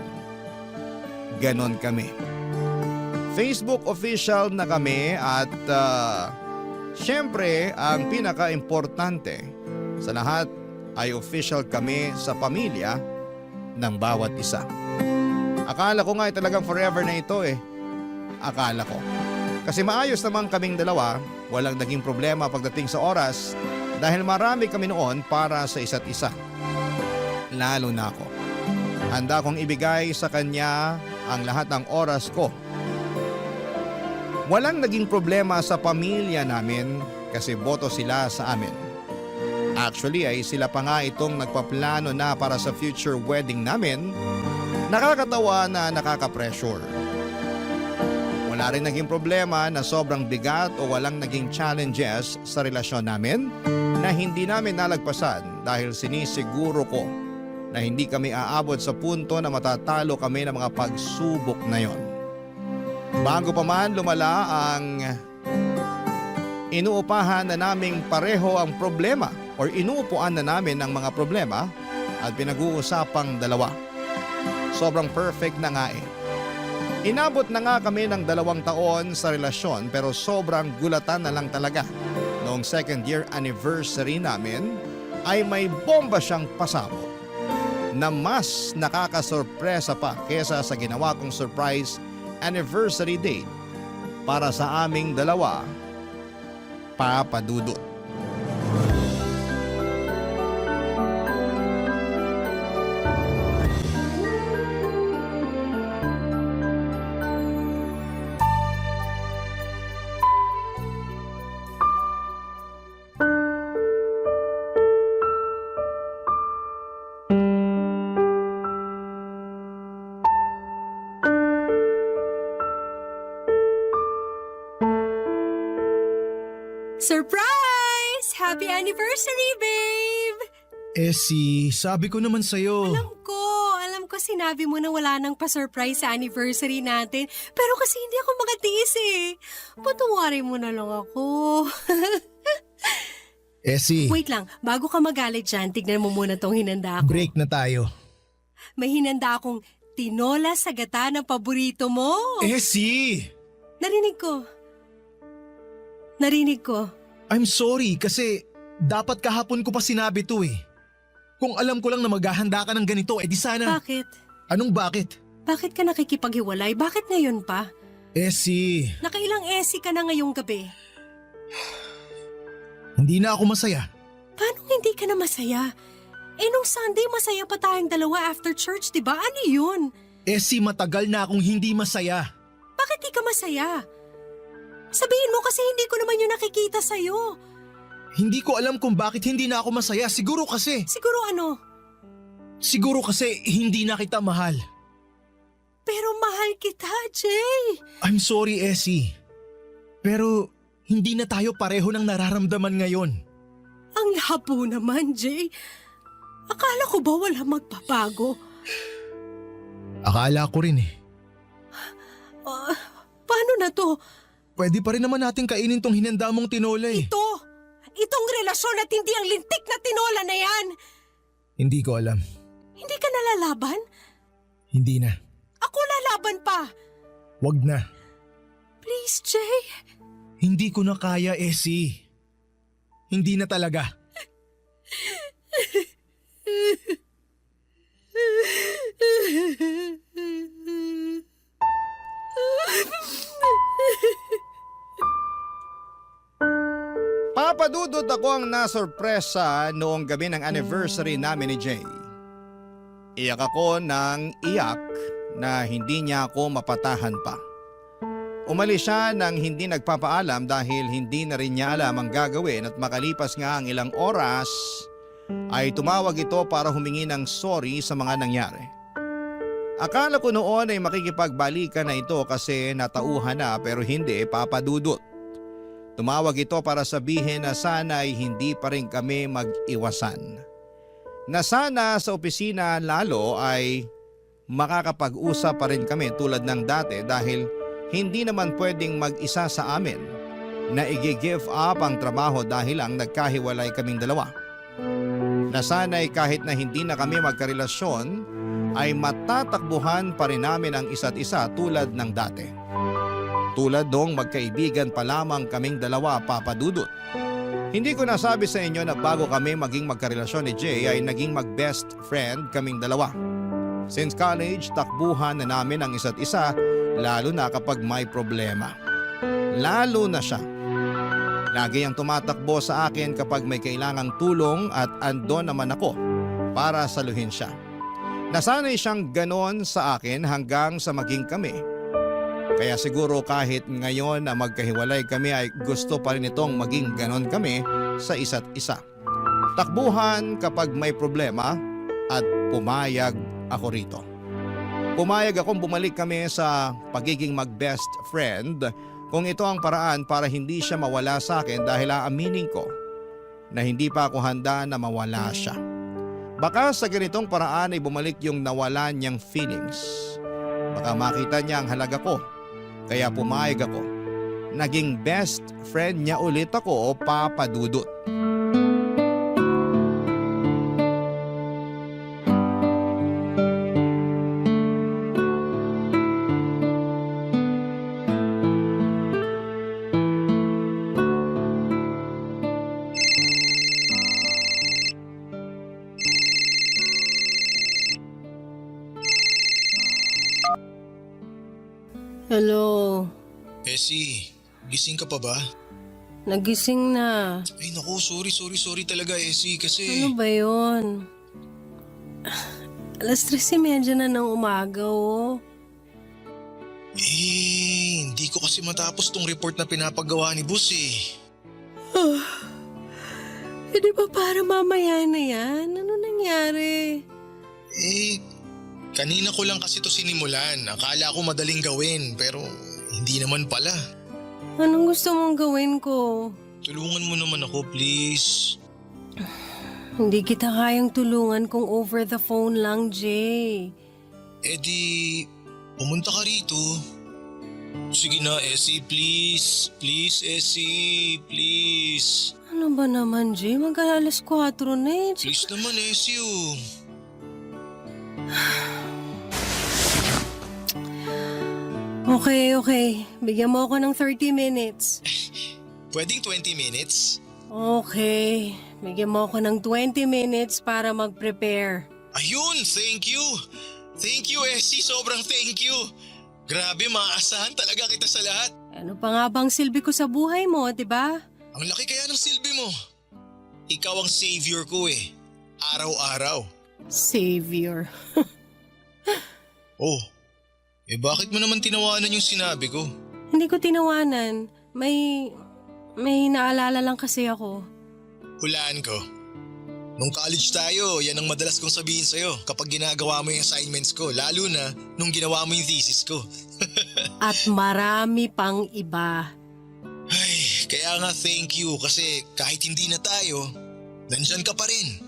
Ganon kami. Facebook official na kami at syempre ang pinaka-importante sa lahat ay official kami sa pamilya ng bawat isa. Akala ko nga ay talagang forever na ito eh. Akala ko. Kasi maayos naman kaming dalawa, walang naging problema pagdating sa oras dahil marami kami noon para sa isa't isa. Lalo na ako. Handa kong ibigay sa kanya ang lahat ng oras ko. Walang naging problema sa pamilya namin kasi boto sila sa amin. Actually ay sila pa nga itong nagpaplano na para sa future wedding namin. Nakakatawa na nakaka-pressure. Wala rin naging problema na sobrang bigat o walang naging challenges sa relasyon namin na hindi namin nalagpasan dahil sinisiguro ko na hindi kami aabot sa punto na matatalo kami ng mga pagsubok na yon. Bago pa man lumala ang inuupahan na naming pareho ang problema o inuupuan na namin ang mga problema at pinag-uusapang dalawa. Sobrang perfect na nga eh. Inabot na nga kami ng 2 taon sa relasyon pero sobrang gulatan na lang talaga. Noong 2nd year anniversary namin ay may bomba siyang pasabog na mas nakakasorpresa pa kesa sa ginawa kong surprise anniversary date para sa aming dalawa, Papa Dudut. Happy anniversary, babe! Essie, sabi ko naman sa'yo. Alam ko sinabi mo na wala nang pa-surprise sa anniversary natin. Pero kasi hindi ako makatiis eh. Patawarin mo na lang ako. Essie, Wait lang, bago ka magalit dyan, tignan mo muna tong hinanda ko. break na tayo. May hinanda akong tinola sa gata ng paborito mo. Essie! Narinig ko. I'm sorry kasi dapat kahapon ko pa sinabi to eh. Kung alam ko lang na maghahanda ka ng ganito, di sana... Bakit? Anong bakit? Bakit ka nakikipaghiwalay? Bakit ngayon pa? Essie, Nakailang esi ka na ngayong gabi. hindi na ako masaya. Paano hindi ka na masaya? Nung Sunday masaya pa tayong dalawa after church, di ba? Ano yun? Essie, matagal na akong hindi masaya. Bakit di ka masaya? Sabihin mo kasi hindi ko naman yun nakikita sa'yo. Hindi ko alam kung bakit hindi na ako masaya. Siguro kasi hindi na kita mahal. Pero mahal kita, Jay. I'm sorry, Essie. Pero hindi na tayo pareho ng nararamdaman ngayon. Ang labo naman, Jay. Akala ko ba wala magbabago? Akala ko rin eh. Paano na to? Pwede pa rin naman natin kainin tong hinanda mong tinola eh. Itong relasyon at hindi ang lintik na tinola na yan. Hindi ko alam. Hindi ka nalalaban? Hindi na. Ako lalaban pa. Wag na. Please, Jay. Hindi ko na kaya, Essie. Hindi na talaga. Papadudod ako ang nasurpresa noong gabi ng anniversary namin ni Jay. Iyak ako ng iyak na hindi niya ako mapatahan pa. Umalis siya nang hindi nagpapaalam dahil hindi na rin niya alam ang gagawin at makalipas nga ang ilang oras ay tumawag ito para humingi ng sorry sa mga nangyari. Akala ko noon ay makikipagbalikan na ito kasi natauhan na pero hindi, papadudot. Tumawag ito para sabihin na sana ay hindi pa rin kami mag-iwasan. Na sana sa opisina lalo ay makakapag-usap pa rin kami tulad ng dati dahil hindi naman pwedeng mag-isa sa amin na i-give up ang trabaho dahil lang nagkahiwalay kaming dalawa. Na sana'y kahit na hindi na kami magkarelasyon ay matatakbuhan pa rin namin ang isa't isa tulad ng dati. Tulad nung magkaibigan pa lamang kaming dalawa, papadudot. Hindi ko nasabi sa inyo na bago kami maging magkarelasyon ni Jay ay naging mag-best friend kaming dalawa. Since college, takbuhan na namin ang isa't isa lalo na kapag may problema. Lalo na siya. Lagi ang tumatakbo sa akin kapag may kailangang tulong at andon naman ako para saluhin siya. Nasanay siyang ganon sa akin hanggang sa maging kami. Kaya siguro kahit ngayon na magkahiwalay kami ay gusto pa rin itong maging ganon kami sa isa't isa. Takbuhan kapag may problema at pumayag ako rito. Pumayag akong bumalik kami sa pagiging mag-best friend kung ito ang paraan para hindi siya mawala sa akin dahil aaminin ko na hindi pa ako handa na mawala siya. Baka sa ganitong paraan ay bumalik yung nawala niyang feelings. Baka makita niya ang halaga ko. Kaya pumayag ako. Naging best friend niya ulit ako, papadudot. Hello, Essie, gising ka pa ba? nagising na. Ay naku, sorry talaga Essie kasi... Ano ba yun? Alas 3:30 na ng umaga, oh. Hindi ko kasi matapos tong report na pinapagawa ni boss eh. Di ba para mamaya na yan? Ano nangyari? Kanina ko lang kasi to sinimulan. Akala ko madaling gawin pero hindi naman pala. Anong gusto mong gawin ko? Tulungan mo naman ako, please. Hindi kita kayang tulungan kung over the phone lang, Jay. Eh di, pumunta ka rito. Sige na, Essie, please. Please, Essie, please. Ano ba naman, Jay? Mag-alas 4 na eh. Please naman, Essie, oh. Okay. Bigyan mo ako ng 30 minutes. Pwedeng 20 minutes? Okay. Bigyan mo ako ng 20 minutes para mag-prepare. Ayun, thank you. Thank you, Essie. Sobrang thank you. Grabe, maaasahan talaga kita sa lahat. Ano pa nga bang silbi ko sa buhay mo, di ba? Ang laki kaya ng silbi mo. Ikaw ang savior ko eh. Araw-araw. Savior. Oh, bakit mo naman tinawanan yung sinabi ko? Hindi ko tinawanan. May naalala lang kasi ako. Hulaan ko. Nung college tayo, yan ang madalas kong sabihin sa'yo kapag ginagawa mo yung assignments ko, lalo na nung ginawa mo yung thesis ko. At marami pang iba. Ay, kaya nga thank you kasi kahit hindi na tayo, nandyan ka pa rin.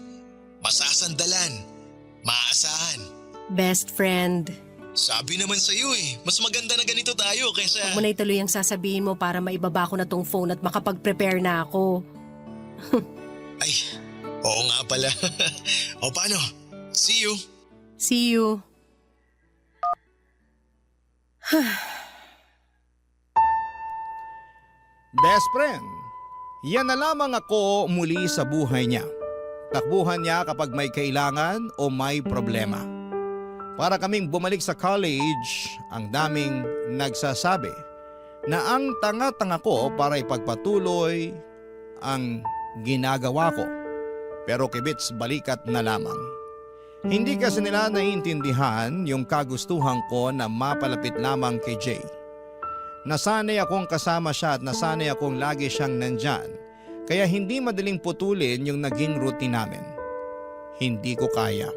Masasandalan, maaasahan. Best friend. Sabi naman sa'yo mas maganda na ganito tayo kaysa… Huwag mo na ituloy ang sasabihin mo para maibaba ko na tong phone at makapag-prepare na ako. Ay, oo nga pala. O paano? See you. See you. Best friend, yan na lamang ako muli sa buhay niya. Takbuhan niya kapag may kailangan o may problema. Para kaming bumalik sa college, ang daming nagsasabi na ang tanga-tanga ko para ipagpatuloy ang ginagawa ko. Pero kibits balikat na lamang. Hindi kasi nila naiintindihan yung kagustuhan ko na mapalapit lamang kay Jay. Nasanay akong kasama siya at nasanay akong lagi siyang nandyan. Kaya hindi madaling putulin yung naging routine namin. Hindi ko kaya.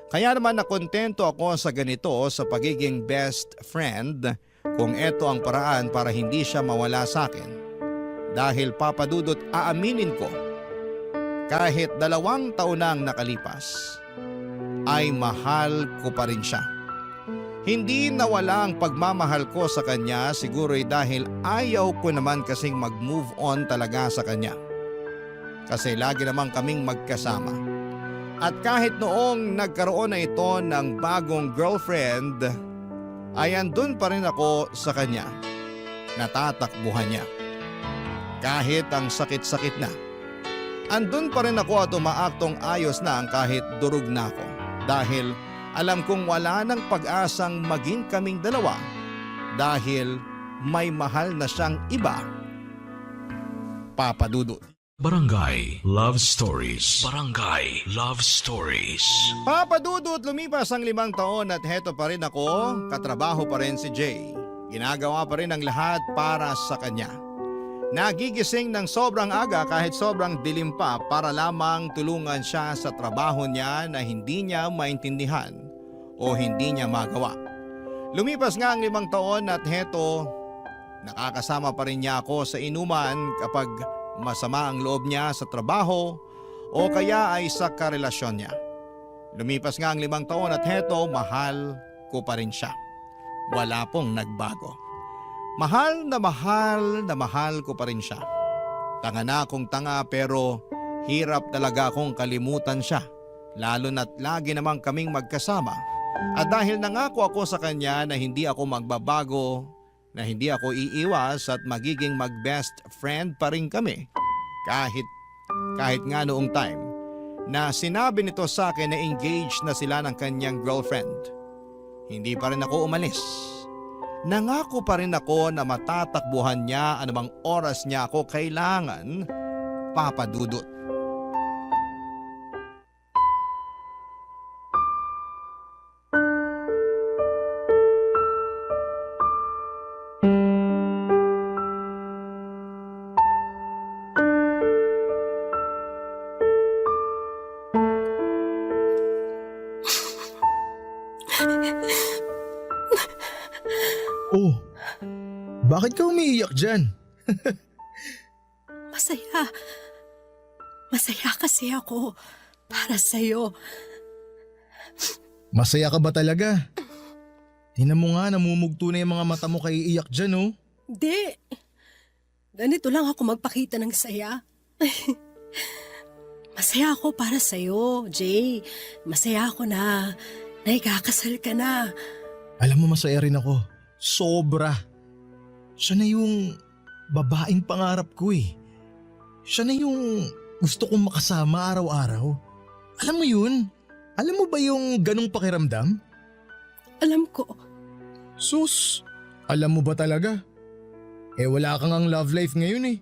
Kaya naman nakontento ako sa ganito sa pagiging best friend kung ito ang paraan para hindi siya mawala sa akin. Dahil papadudot aaminin ko, kahit 2 taon na ang nakalipas, ay mahal ko pa rin siya. Hindi nawala ang pagmamahal ko sa kanya siguro dahil ayaw ko naman kasing mag-move on talaga sa kanya. Kasi lagi naman kaming magkasama. At kahit noong nagkaroon na ito ng bagong girlfriend, ay andun pa rin ako sa kanya. Natatakbuhan niya. Kahit ang sakit-sakit na. Andun pa rin ako at umaaktong ayos na ang kahit durog na ako. Dahil alam kong wala nang pag-asang maging kaming dalawa dahil may mahal na siyang iba. Papa Dudut. Barangay Love Stories. Barangay Love Stories. Papa Dudut, lumipas ang 5 taon at heto pa rin ako, katrabaho pa rin si Jay. Ginagawa pa rin ang lahat para sa kanya. Nagigising ng sobrang aga kahit sobrang dilim pa para lamang tulungan siya sa trabaho niya na hindi niya maintindihan o hindi niya magawa. Lumipas nga ang 5 taon at heto, nakakasama pa rin niya ako sa inuman kapag masama ang loob niya sa trabaho o kaya ay sa karelasyon niya. Lumipas nga ang 5 taon at heto, mahal ko pa rin siya. Wala pong nagbago. Mahal na mahal ko pa rin siya. Tanga na akong tanga pero hirap talaga akong kalimutan siya. Lalo na't lagi namang kaming magkasama. At dahil nangako ako sa kanya na hindi ako magbabago, na hindi ako iiwas at magiging mag-best friend pa rin kami. Kahit nga noong time na sinabi nito sa akin na engaged na sila ng kanyang girlfriend. Hindi pa rin ako umalis. Nangako pa rin ako na matatakbuhan niya anumang oras niya ako kailangan, Papa Dudut. Oh, bakit ka umiiyak dyan? masaya. Masaya kasi ako para sa'yo. Masaya ka ba talaga? Tingnan mo nga, namumugto na yung mga mata mo kay iyak dyan, oh. Hindi. Ganito lang ako magpakita ng saya. Masaya ako para sa'yo, Jay. Masaya ako na ikakasal ka na. Alam mo, masaya rin ako. Sobra. Siya na yung babaeng pangarap ko eh. Siya na yung gusto kong makasama araw-araw. Alam mo yun? Alam mo ba yung ganong pakiramdam? Alam ko. Sus, alam mo ba talaga? Eh wala kang ang love life ngayon eh.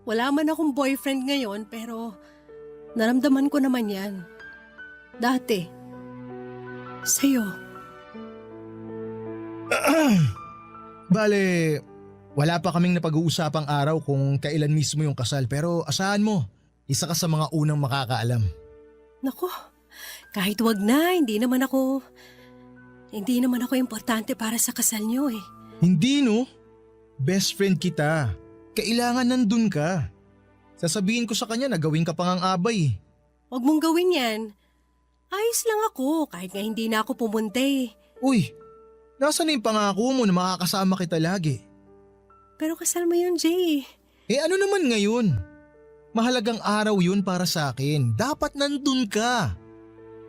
Wala man akong boyfriend ngayon pero naramdaman ko naman yan. Dati. Sa'yo. Bale, wala pa kaming napag-uusapang araw kung kailan mismo yung kasal pero asahan mo, isa ka sa mga unang makakaalam. Nako, kahit wag na, hindi naman ako importante para sa kasal niyo eh. Hindi no? Best friend kita. Kailangan nandun ka. Sasabihin ko sa kanya na gawin ka pang ang abay. Wag mong gawin yan. Ayos lang ako kahit nga hindi na ako pumunta eh. Uy, nasa na yung pangako mo na makakasama kita lagi? Pero kasal mo yun, Jay. Eh ano naman ngayon? Mahalagang araw yun para sa akin. Dapat nandun ka.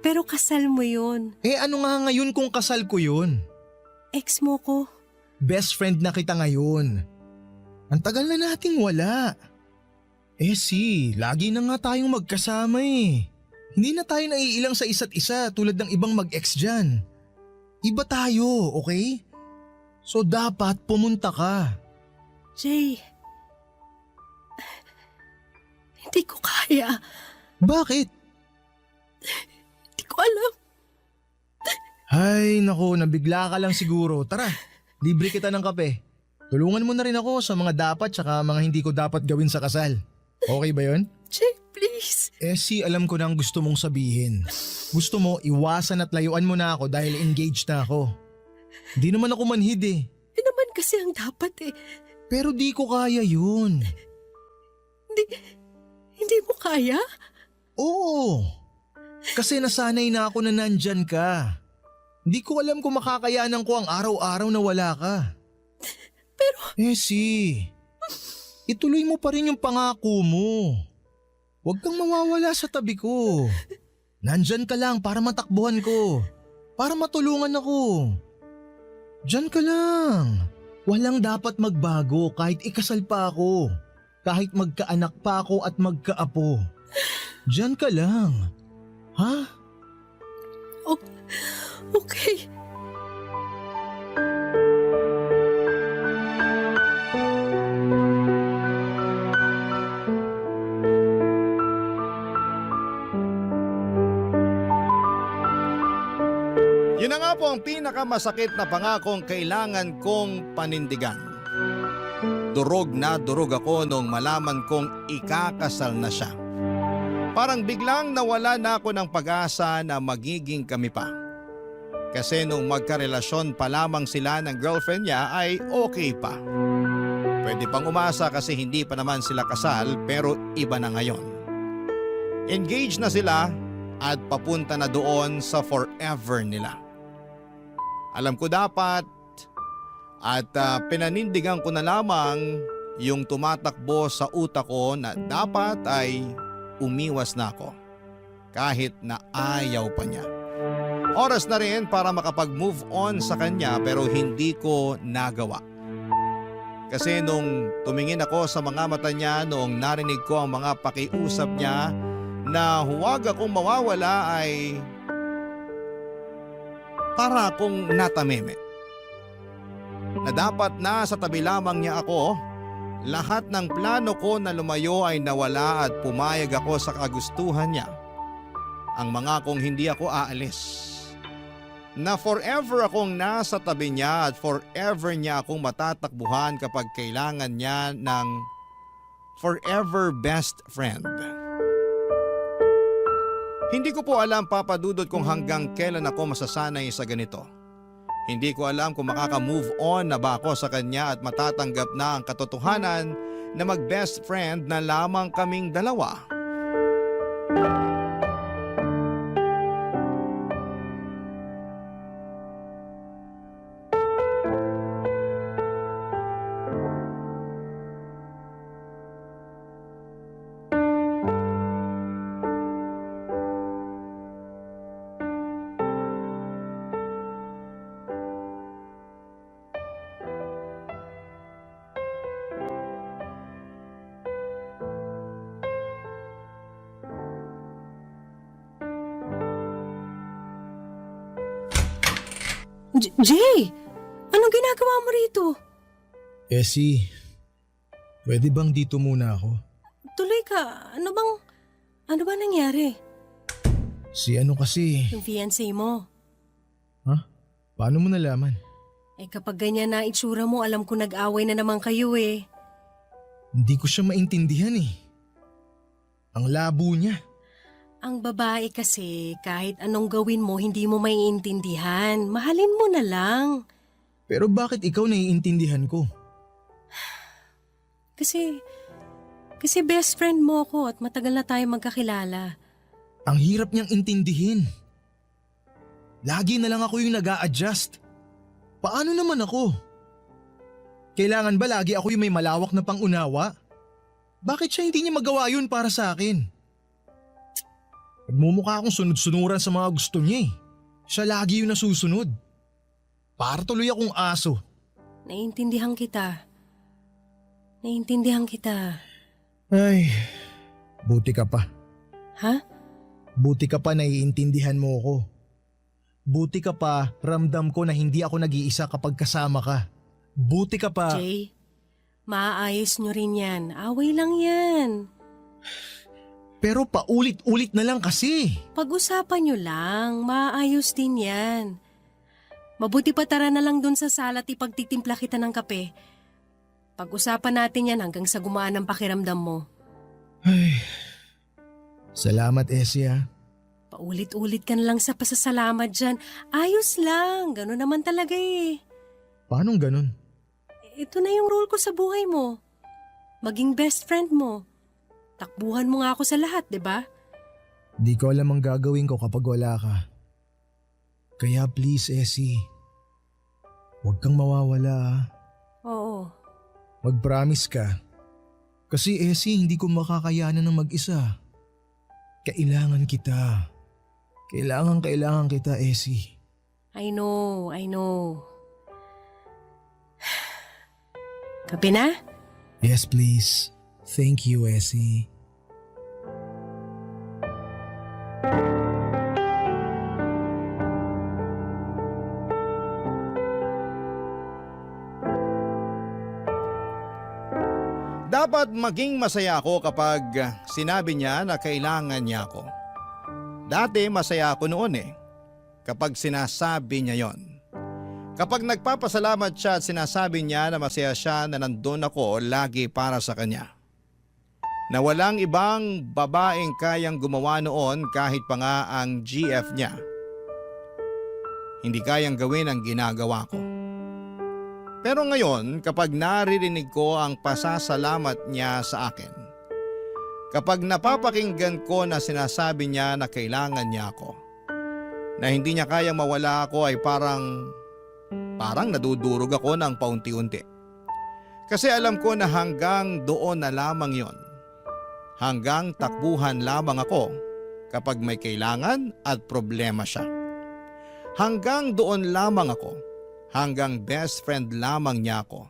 Pero kasal mo yun. Eh ano nga ngayon kung kasal ko yun? Ex mo ko. Best friend na kita ngayon. Ang tagal na nating wala. Eh lagi na nga tayong magkasama eh. Hindi na tayo naiilang sa isa't isa tulad ng ibang mag-ex dyan. Iba tayo, okay? So dapat pumunta ka. Jay, hindi ko kaya. Bakit? Hindi ko alam. Ay nako, nabigla ka lang siguro. Tara, libre kita ng kape. Tulungan mo na rin ako sa mga dapat tsaka mga hindi ko dapat gawin sa kasal. Okay ba yun? Jay, please. Eh alam ko na ang gusto mong sabihin. Gusto mo iwasan at layuan mo na ako dahil engaged na ako. Hindi naman ako manhid eh. Hindi naman kasi ang dapat eh. Pero di ko kaya yun. Hindi mo kaya? Oo. Kasi nasanay na ako na nandyan ka. Hindi ko alam kung makakayanan ko ang araw-araw na wala ka. Pero… ituloy mo pa rin yung pangako mo. Huwag kang mawawala sa tabi ko. Nandyan ka lang para matakbuhan ko. Para matulungan ako. Diyan ka lang. Walang dapat magbago kahit ikasal pa ako. Kahit magkaanak pa ako at magkaapo. Diyan ka lang. Ha? Okay. Yun na nga po ang pinakamasakit na pangakong kailangan kong panindigan. Durog na durog ako nung malaman kong ikakasal na siya. Parang biglang nawala na ako ng pag-asa na magiging kami pa. Kasi nung magkarelasyon pa lamang sila ng girlfriend niya ay okay pa. Pwede pang umasa kasi hindi pa naman sila kasal pero iba na ngayon. Engaged na sila at papunta na doon sa forever nila. Alam ko dapat at pinanindigan ko na lamang yung tumatakbo sa utak ko na dapat ay umiwas na ako kahit na ayaw pa niya. Oras na rin para makapag-move on sa kanya pero hindi ko nagawa. Kasi nung tumingin ako sa mga mata niya noong narinig ko ang mga pakiusap niya na huwag akong mawawala ay para akong natameme. Na dapat na sa tabi lamang niya ako, lahat ng plano ko na lumayo ay nawala at pumayag ako sa kagustuhan niya. Ang mga kung hindi ako aalis. Na forever akong nasa tabi niya at forever niya akong matatakbuhan kapag kailangan niya ng forever best friend. Hindi ko po alam, Papa Dudut, kung hanggang kailan ako masasanay sa ganito. Hindi ko alam kung makaka-move on na ba ako sa kanya at matatanggap na ang katotohanan na mag-best friend na lamang kaming dalawa. Jay! Anong ginagawa mo rito? Essie, pwede bang dito muna ako? Tuloy ka. Ano ba nangyari? Si ano kasi, Yung fiancé mo. paano mo nalaman? Kapag ganyan na itsura mo, alam ko nag-away na naman kayo eh. Hindi ko siya maintindihan eh. Ang labo niya. Ang babae kasi, kahit anong gawin mo, hindi mo maiintindihan. Mahalin mo na lang. Pero bakit ikaw naiintindihan ko? Kasi best friend mo ako at matagal na tayo magkakilala. Ang hirap niyang intindihin. Lagi na lang ako yung nag-a-adjust. Paano naman ako? Kailangan ba lagi ako yung may malawak na pangunawa? Bakit siya hindi niya magawa yun para sa akin? Nagmumukha akong sunod-sunuran sa mga gusto niya eh. Siya lagi yung nasusunod. Para tuloy akong aso. Naiintindihan kita. Ay, buti ka pa. Ha? Buti ka pa naiintindihan mo ako. Buti ka pa ramdam ko na hindi ako nag-iisa kapag kasama ka. Buti ka pa. Jay, maaayos nyo rin yan. Away lang yan. Pero paulit-ulit na lang kasi. Pag-usapan nyo lang, maayos din yan. Mabuti pa tara na lang dun sa sala at ipagtitimpla kita ng kape. Pag-usapan natin yan hanggang sa gumaan ang pakiramdam mo. Ay, salamat Essie ah. Paulit-ulit ka na lang sa pasasalamat dyan. Ayos lang, gano'n naman talaga eh. Paanong ganun? Ito na yung role ko sa buhay mo. Maging best friend mo. Takbuhan mo nga ako sa lahat, di ba? Di ko alam ang gagawin ko kapag wala ka. Kaya please Essie, huwag kang mawawala ah. Oo. Mag-promise ka. Kasi Essie, hindi ko makakayanan ng mag-isa. Kailangan kita. Kailangan kita, Essie. I know. Kape na? Yes, please. Thank you, Essie. Dapat maging masaya ako kapag sinabi niya na kailangan niya ako. Dati masaya ako noon kapag sinasabi niya yon. Kapag nagpapasalamat siya at sinasabi niya na masaya siya na nandun ako lagi para sa kanya. Na walang ibang babaeng kayang gumawa noon kahit pa nga ang GF niya. Hindi kayang gawin ang ginagawa ko. Pero ngayon kapag naririnig ko ang pasasalamat niya sa akin, kapag napapakinggan ko na sinasabi niya na kailangan niya ako, na hindi niya kayang mawala ako ay parang nadudurog ako ng paunti-unti. Kasi alam ko na hanggang doon na lamang yon. Hanggang takbuhan lamang ako kapag may kailangan at problema siya. Hanggang doon lamang ako. Hanggang best friend lamang niya ako.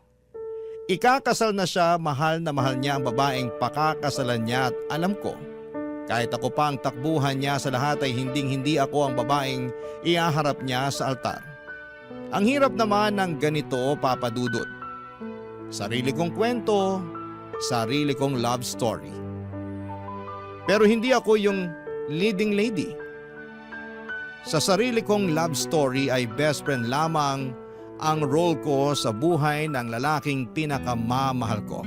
Ikakasal na siya, mahal na mahal niya ang babaeng pakakasalan niya at alam ko, kahit ako pa ang takbuhan niya sa lahat ay hindi ako ang babaeng ihaharap niya sa altar. Ang hirap naman ng ganito, Papa Dudut. Sarili kong kwento, sarili kong love story. Pero hindi ako yung leading lady. Sa sarili kong love story ay best friend lamang ang role ko sa buhay ng lalaking pinakamamahal ko.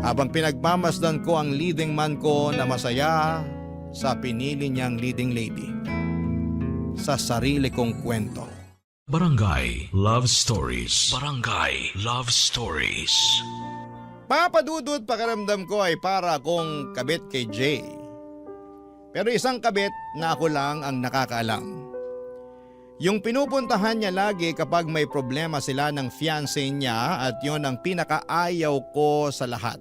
Habang pinagmamasdan ko ang leading man ko na masaya sa pinili niyang leading lady. Sa sarili kong kwento. Barangay Love Stories. Barangay Love Stories. Papadudot, pakiramdam ko ay para akong kabit kay Jay. Pero isang kabit na ako lang ang nakakaalam. Yung pinupuntahan niya lagi kapag may problema sila ng fiancé niya at yon ang pinakaayaw ko sa lahat.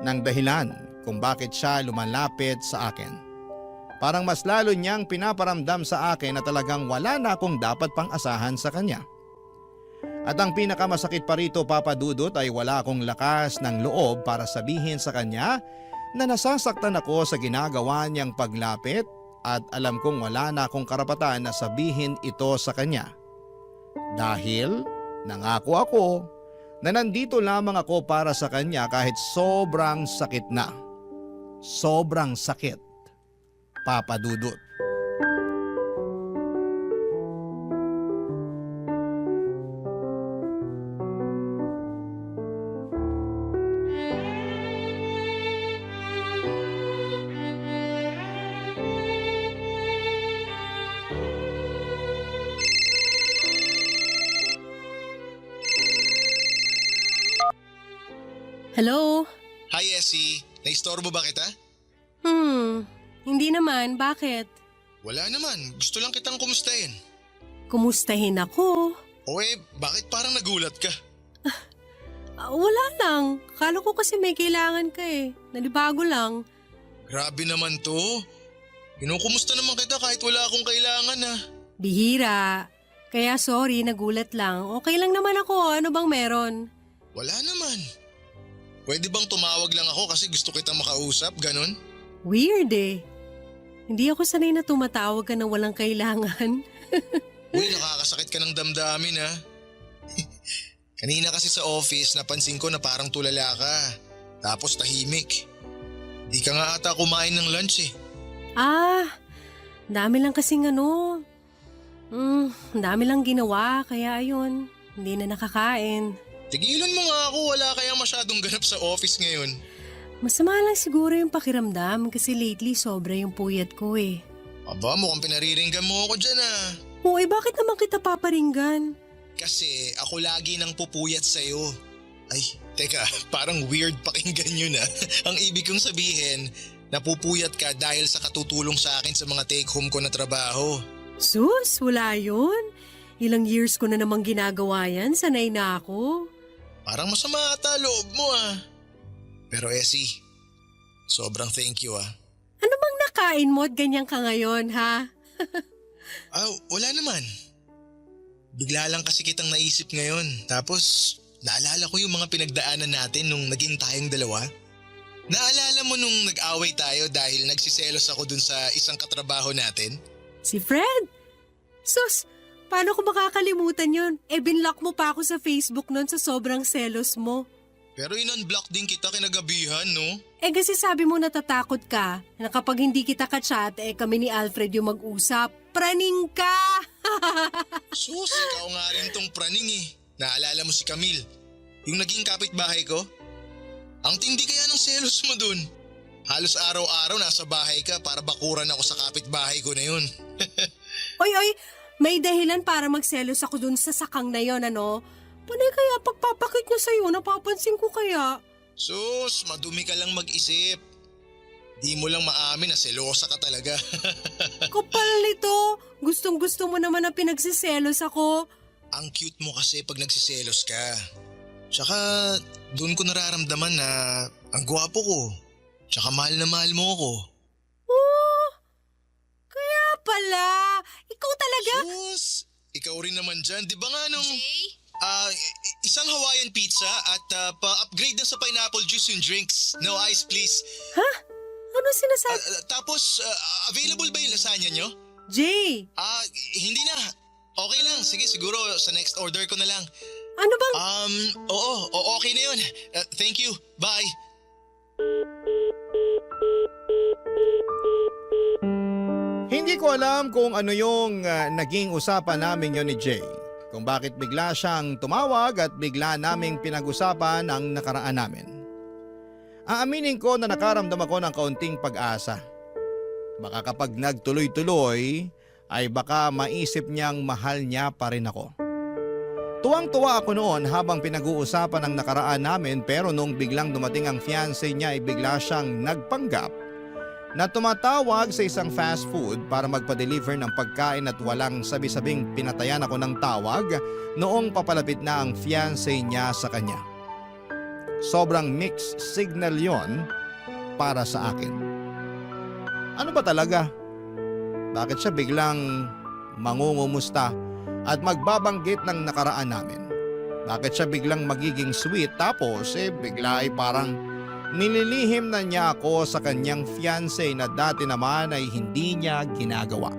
Nang dahilan kung bakit siya lumalapit sa akin. Parang mas lalo niyang pinaparamdam sa akin na talagang wala na akong dapat pang asahan sa kanya. At ang pinakamasakit pa rito, Papa Dudut, ay wala akong lakas ng loob para sabihin sa kanya na nasasaktan ako sa ginagawa niyang paglapit at alam kong wala na akong karapatan na sabihin ito sa kanya. Dahil nangako ako na nandito lamang ako para sa kanya kahit sobrang sakit na. Sobrang sakit, Papa Dudut. Hello? Hi Essie, naistorbo ba kita? Hindi naman. Bakit? Wala naman, gusto lang kitang kumustahin. Kumustahin ako? O bakit parang nagulat ka? Wala lang. Kala ko kasi may kailangan ka eh. Nalibago lang. Grabe naman to. Kinukumusta naman kita kahit wala akong kailangan Bihira. Kaya sorry, nagulat lang. Okay lang naman ako. Ano bang meron? Wala naman. Pwede bang tumawag lang ako kasi gusto kitang makausap, ganon? Weird eh. Hindi ako sanay na tumatawag ka ng walang kailangan. Uy, nakakasakit ka ng damdamin Kanina kasi sa office napansin ko na parang tulala ka. Tapos tahimik. Di ka nga ata kumain ng lunch Dami lang kasing dami lang ginawa kaya ayun, hindi na nakakain. Tigilan mo nga ako, wala kayang masyadong ganap sa office ngayon. Masama lang siguro yung pakiramdam kasi lately sobra yung puyat ko eh. Aba, mukhang pinariringgan mo ako dyan Bakit naman kita paparinggan? Kasi ako lagi nang pupuyat sa'yo. Ay, teka, parang weird pakinggan yun Ang ibig kong sabihin, napupuyat ka dahil sa katutulong sa akin sa mga take-home ko na trabaho. Sus, wala yun. Ilang years ko na namang ginagawa yan, sanay na ako. Parang masama ata loob mo Pero Essie, sobrang thank you Ano bang nakain mo at ganyan ka ngayon, ha? Wala naman. Bigla lang kasi kitang naisip ngayon. Tapos, naalala ko yung mga pinagdaanan natin nung naging tayong dalawa. Naalala mo nung nag-away tayo dahil nagsiselos ako dun sa isang katrabaho natin? Si Fred? Sus, paano ko makakalimutan yun? Binlock mo pa ako sa Facebook nun sa sobrang selos mo. Pero in-unblock din kita kinagabihan, no? Kasi sabi mo natatakot ka na kapag hindi kita ka-chat, kami ni Alfred yung mag-usap. Praning ka! Sus, ikaw nga rin tong praning Naalala mo si Camille, yung naging kapitbahay ko? Ang tindi kaya ng selos mo dun. Halos araw-araw nasa bahay ka para bakuran ako sa kapitbahay ko na yun. Oy, may dahilan para magselos ako dun sa sakang na yon, Panay kaya pagpapakit niya sa'yo, napapansin ko kaya. Sus, madumi ka lang mag-isip. Di mo lang maamin na selosa ka talaga. Kapal nito, gustong-gusto mo naman na pinagsiselos ako. Ang cute mo kasi pag nagsiselos ka. Tsaka doon ko nararamdaman na ang gwapo ko. Tsaka mahal na mahal mo ako. Kaya pala, ikaw talaga? Sus, ikaw rin naman dyan. Di ba nga nung... Jay? Isang Hawaiian pizza at pa-upgrade na sa pineapple juice yung drinks. No ice please. Ha? Ano sinasabi? Tapos, available ba yung lasagna nyo? Jay, Hindi na. Okay lang. Sige, siguro sa next order ko na lang. ano bang... Oo, okay na yun. Thank you. Bye. Hindi ko alam kung ano yung naging usapan namin yon ni Jay. Kung bakit bigla siyang tumawag at bigla naming pinag-usapan ang nakaraan namin. Aaminin ko na nakaramdam ako ng kaunting pag-asa. Baka kapag nagtuloy-tuloy ay baka maisip niyang mahal niya pa rin ako. Tuwang-tuwa ako noon habang pinag-uusapan ang nakaraan namin, pero nung biglang dumating ang fiancé niya ay bigla siyang nagpanggap na tumatawag sa isang fast food para magpa-deliver ng pagkain at walang sabi-sabing pinatayan ako ng tawag noong papalapit na ang fiancé niya sa kanya. Sobrang mixed signal yon para sa akin. Ano ba talaga? Bakit siya biglang mangungumusta at magbabanggit ng nakaraan namin? Bakit siya biglang magiging sweet tapos bigla ay parang nililihim na niya ako sa kanyang fiancé na dati naman ay hindi niya ginagawa?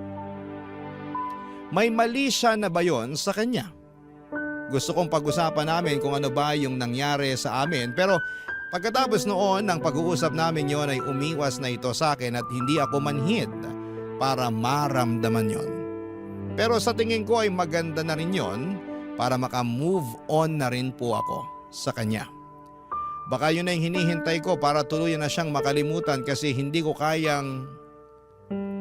May mali siya na ba yon sa kanya? Gusto kong pag-usapan namin kung ano ba yung nangyari sa amin, pero pagkatapos noon ng pag-uusap namin yon ay umiwas na ito sa akin at hindi ako manhid para maramdaman yon. Pero sa tingin ko ay maganda na rin yon para maka-move on na rin po ako sa kanya. Baka yun ay hinihintay ko para tuluyan na siyang makalimutan kasi hindi ko kayang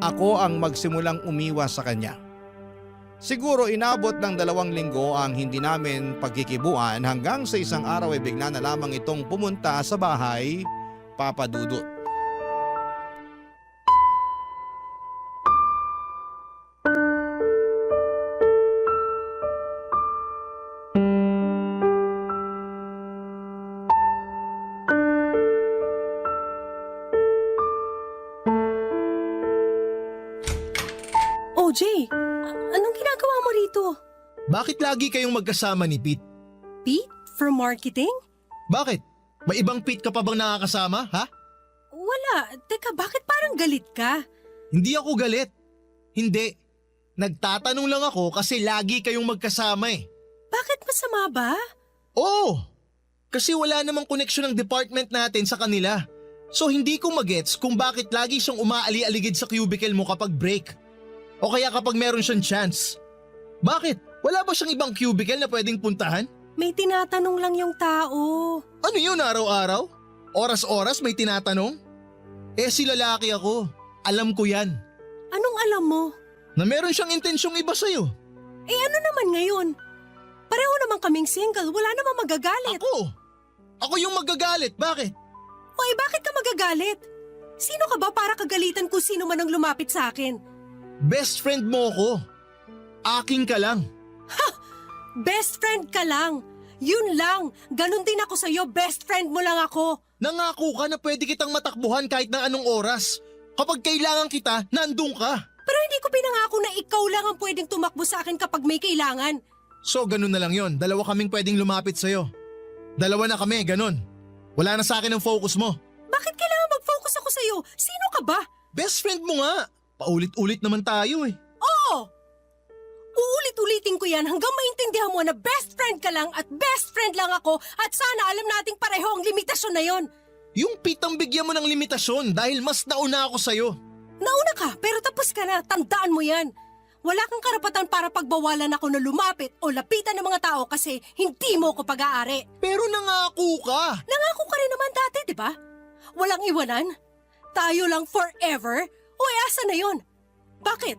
ako ang magsimulang umiwas sa kanya. Siguro inabot ng 2 linggo ang hindi namin pagkikibuan hanggang sa isang araw ay bigla na lamang itong pumunta sa bahay, Papa Dudut. OJ, anong ginagawa mo rito? Bakit lagi kayong magkasama ni Pete? Pete? From marketing? Bakit? May ibang Pete ka pa bang nakakasama, ha? Wala. Teka, bakit parang galit ka? Hindi ako galit. Hindi. Nagtatanong lang ako kasi lagi kayong magkasama eh. Bakit masama ba? Oo! Kasi wala namang koneksyon ng department natin sa kanila. So hindi ko magets kung bakit lagi siyang umaali-aligid sa cubicle mo kapag break. O kaya kapag meron siyang chance. Bakit? Wala ba siyang ibang cubicle na pwedeng puntahan? May tinatanong lang yung tao. Ano yun araw-araw? Oras-oras may tinatanong? Si lalaki ako. Alam ko yan. Anong alam mo? Na meron siyang intensyong iba sa'yo. Ano naman ngayon? Pareho naman kaming single, wala namang magagalit. Ako yung magagalit, bakit? Bakit ka magagalit? Sino ka ba para kagalitan kung sino man ang lumapit sa akin? Best friend mo ko. Aking ka lang. Best friend ka lang. Yun lang. Ganon din ako sa'yo, best friend mo lang ako. Nangako ka na pwede kitang matakbuhan kahit na anong oras. Kapag kailangan kita, nandun ka. Pero hindi ko pinangako na ikaw lang ang pwedeng tumakbo sa akin kapag may kailangan. So ganun na lang yon. 2 kaming pwedeng lumapit sa'yo. 2 na kami, ganun. Wala na sa akin ang focus mo. Bakit kailangan mag-focus ako sa'yo? Sino ka ba? Best friend mo nga. Paulit-ulit naman tayo eh. Oo! Uulit-ulitin ko yan hanggang maintindihan mo na best friend ka lang at best friend lang ako at sana alam nating pareho ang limitasyon na yon. Yung Pete ang bigyan mo ng limitasyon dahil mas nauna ako sa'yo. Nauna ka pero tapos ka na, tandaan mo yan. Wala kang karapatan para pagbawalan ako na lumapit o lapitan ng mga tao kasi hindi mo ko pag-aari. Pero nangako ka. Nangako ka rin naman dati, di ba? Walang iwanan. Tayo lang forever. O asa na yon? Bakit?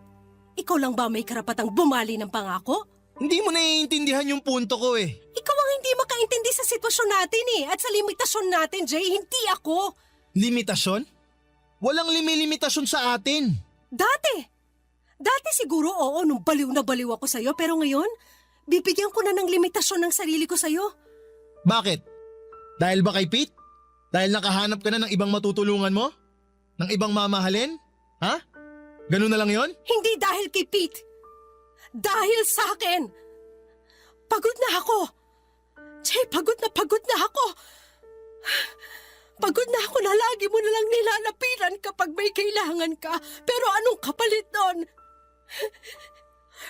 Ikaw lang ba may karapatang bumali ng pangako? Hindi mo naiintindihan yung punto ko eh. Ikaw ang hindi makaintindi sa sitwasyon natin at sa limitasyon natin, Jay, hindi ako. Limitasyon? Walang limitasyon sa atin. Dati siguro oo nung baliw na baliw ako sa'yo pero ngayon, bibigyan ko na ng limitasyon ng sarili ko sa'yo. Bakit? Dahil ba kay Pete? Dahil nakahanap ka na ng ibang matutulungan mo? Ng ibang mamahalin? Ha? Ganun na lang yon? Hindi dahil kay Pete. Dahil sa akin. Pagod na ako. Jay, pagod na ako. Pagod na ako na lagi mo na lang nilalapitan kapag may kailangan ka. Pero anong kapalit doon?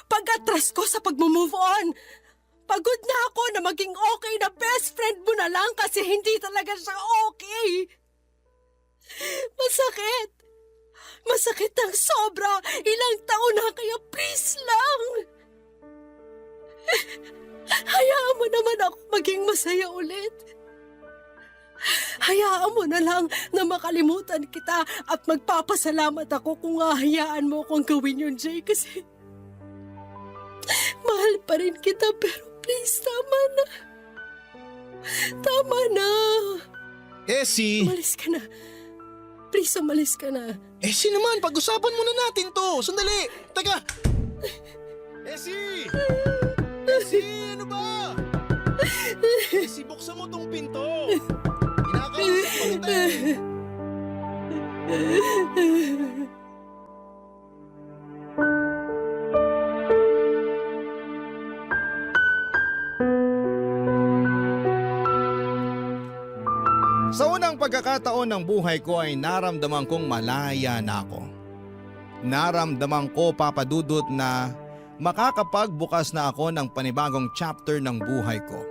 Pag-atras ko sa pag-move on. Pagod na ako na maging okay na best friend mo na lang kasi hindi talaga siya okay. Masakit ng sobra. Ilang taon na kaya please lang. Hayaan mo naman ako maging masaya ulit. Hayaan mo na lang na makalimutan kita at magpapasalamat ako kung hayaan mo akong gawin yun, Jay, kasi mahal pa rin kita pero Please, tama na. Tama na. Essie! Umalis ka na. Please, umalis ka na. Essie naman, pag-usapan muna natin to. Sandali! Teka! Essie! Essie, ano ba? Essie, buksan mo tong pinto. Kinakausap ko kita. Sa unang pagkakataon ng buhay ko ay naramdaman kong malaya na ako. Naramdaman ko, Papa Dudut, na makakapagbukas na ako ng panibagong chapter ng buhay ko.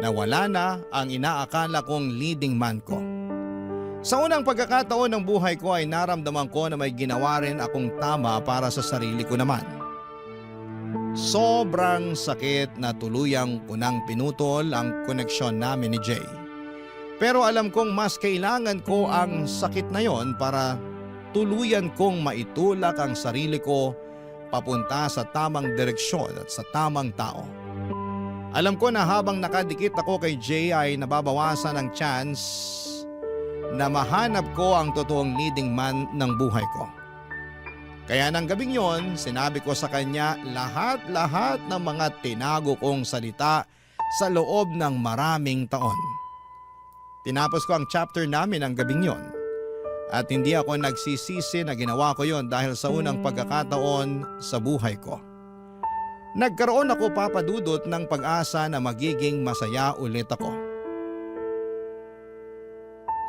Nawala na ang inaakala kong leading man ko. Sa unang pagkakataon ng buhay ko ay naramdaman ko na may ginawa rin akong tama para sa sarili ko naman. Sobrang sakit na tuluyang unang pinutol ang koneksyon namin ni Jay. Pero alam kong mas kailangan ko ang sakit na yon para tuluyan kong maitulak ang sarili ko papunta sa tamang direksyon at sa tamang tao. Alam ko na habang nakadikit ako kay Jay ay nababawasan ang chance na mahanap ko ang totoong leading man ng buhay ko. Kaya ng gabing yon, sinabi ko sa kanya lahat-lahat ng mga tinago kong salita sa loob ng maraming taon. Tinapos ko ang chapter namin ang gabing yon. At hindi ako nagsisisi na ginawa ko yon dahil sa unang pagkakataon sa buhay ko. Nagkaroon ako, Papa Dudut, ng pag-asa na magiging masaya ulit ako.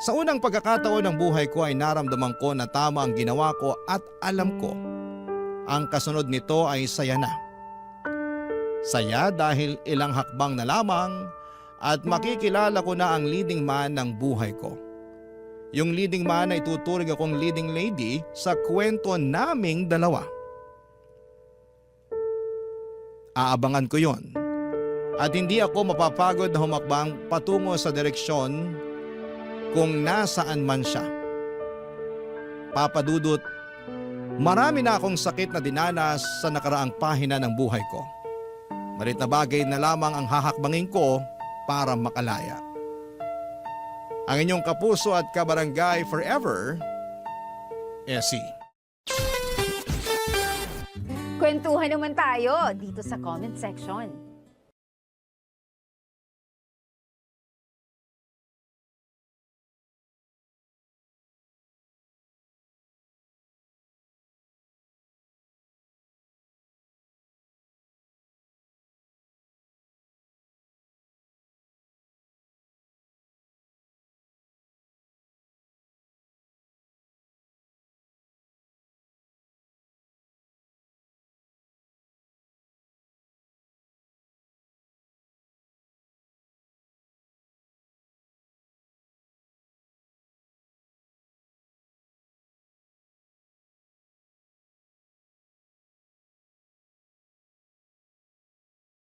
Sa unang pagkakataon ng buhay ko ay naramdaman ko na tama ang ginawa ko at alam ko ang kasunod nito ay saya na. Saya dahil ilang hakbang na lamang at makikilala ko na ang leading man ng buhay ko. Yung leading man ay tuturing akong leading lady sa kwento naming dalawa. Aabangan ko yon. At hindi ako mapapagod na humakbang patungo sa direksyon kung nasaan man siya. Papa Dudut, marami na akong sakit na dinanas sa nakaraang pahina ng buhay ko. Malit na bagay na lamang ang hahakbangin ko para makalaya. Ang inyong kapuso at kabarangay forever, Essie. Kwentuhan naman tayo dito sa comment section.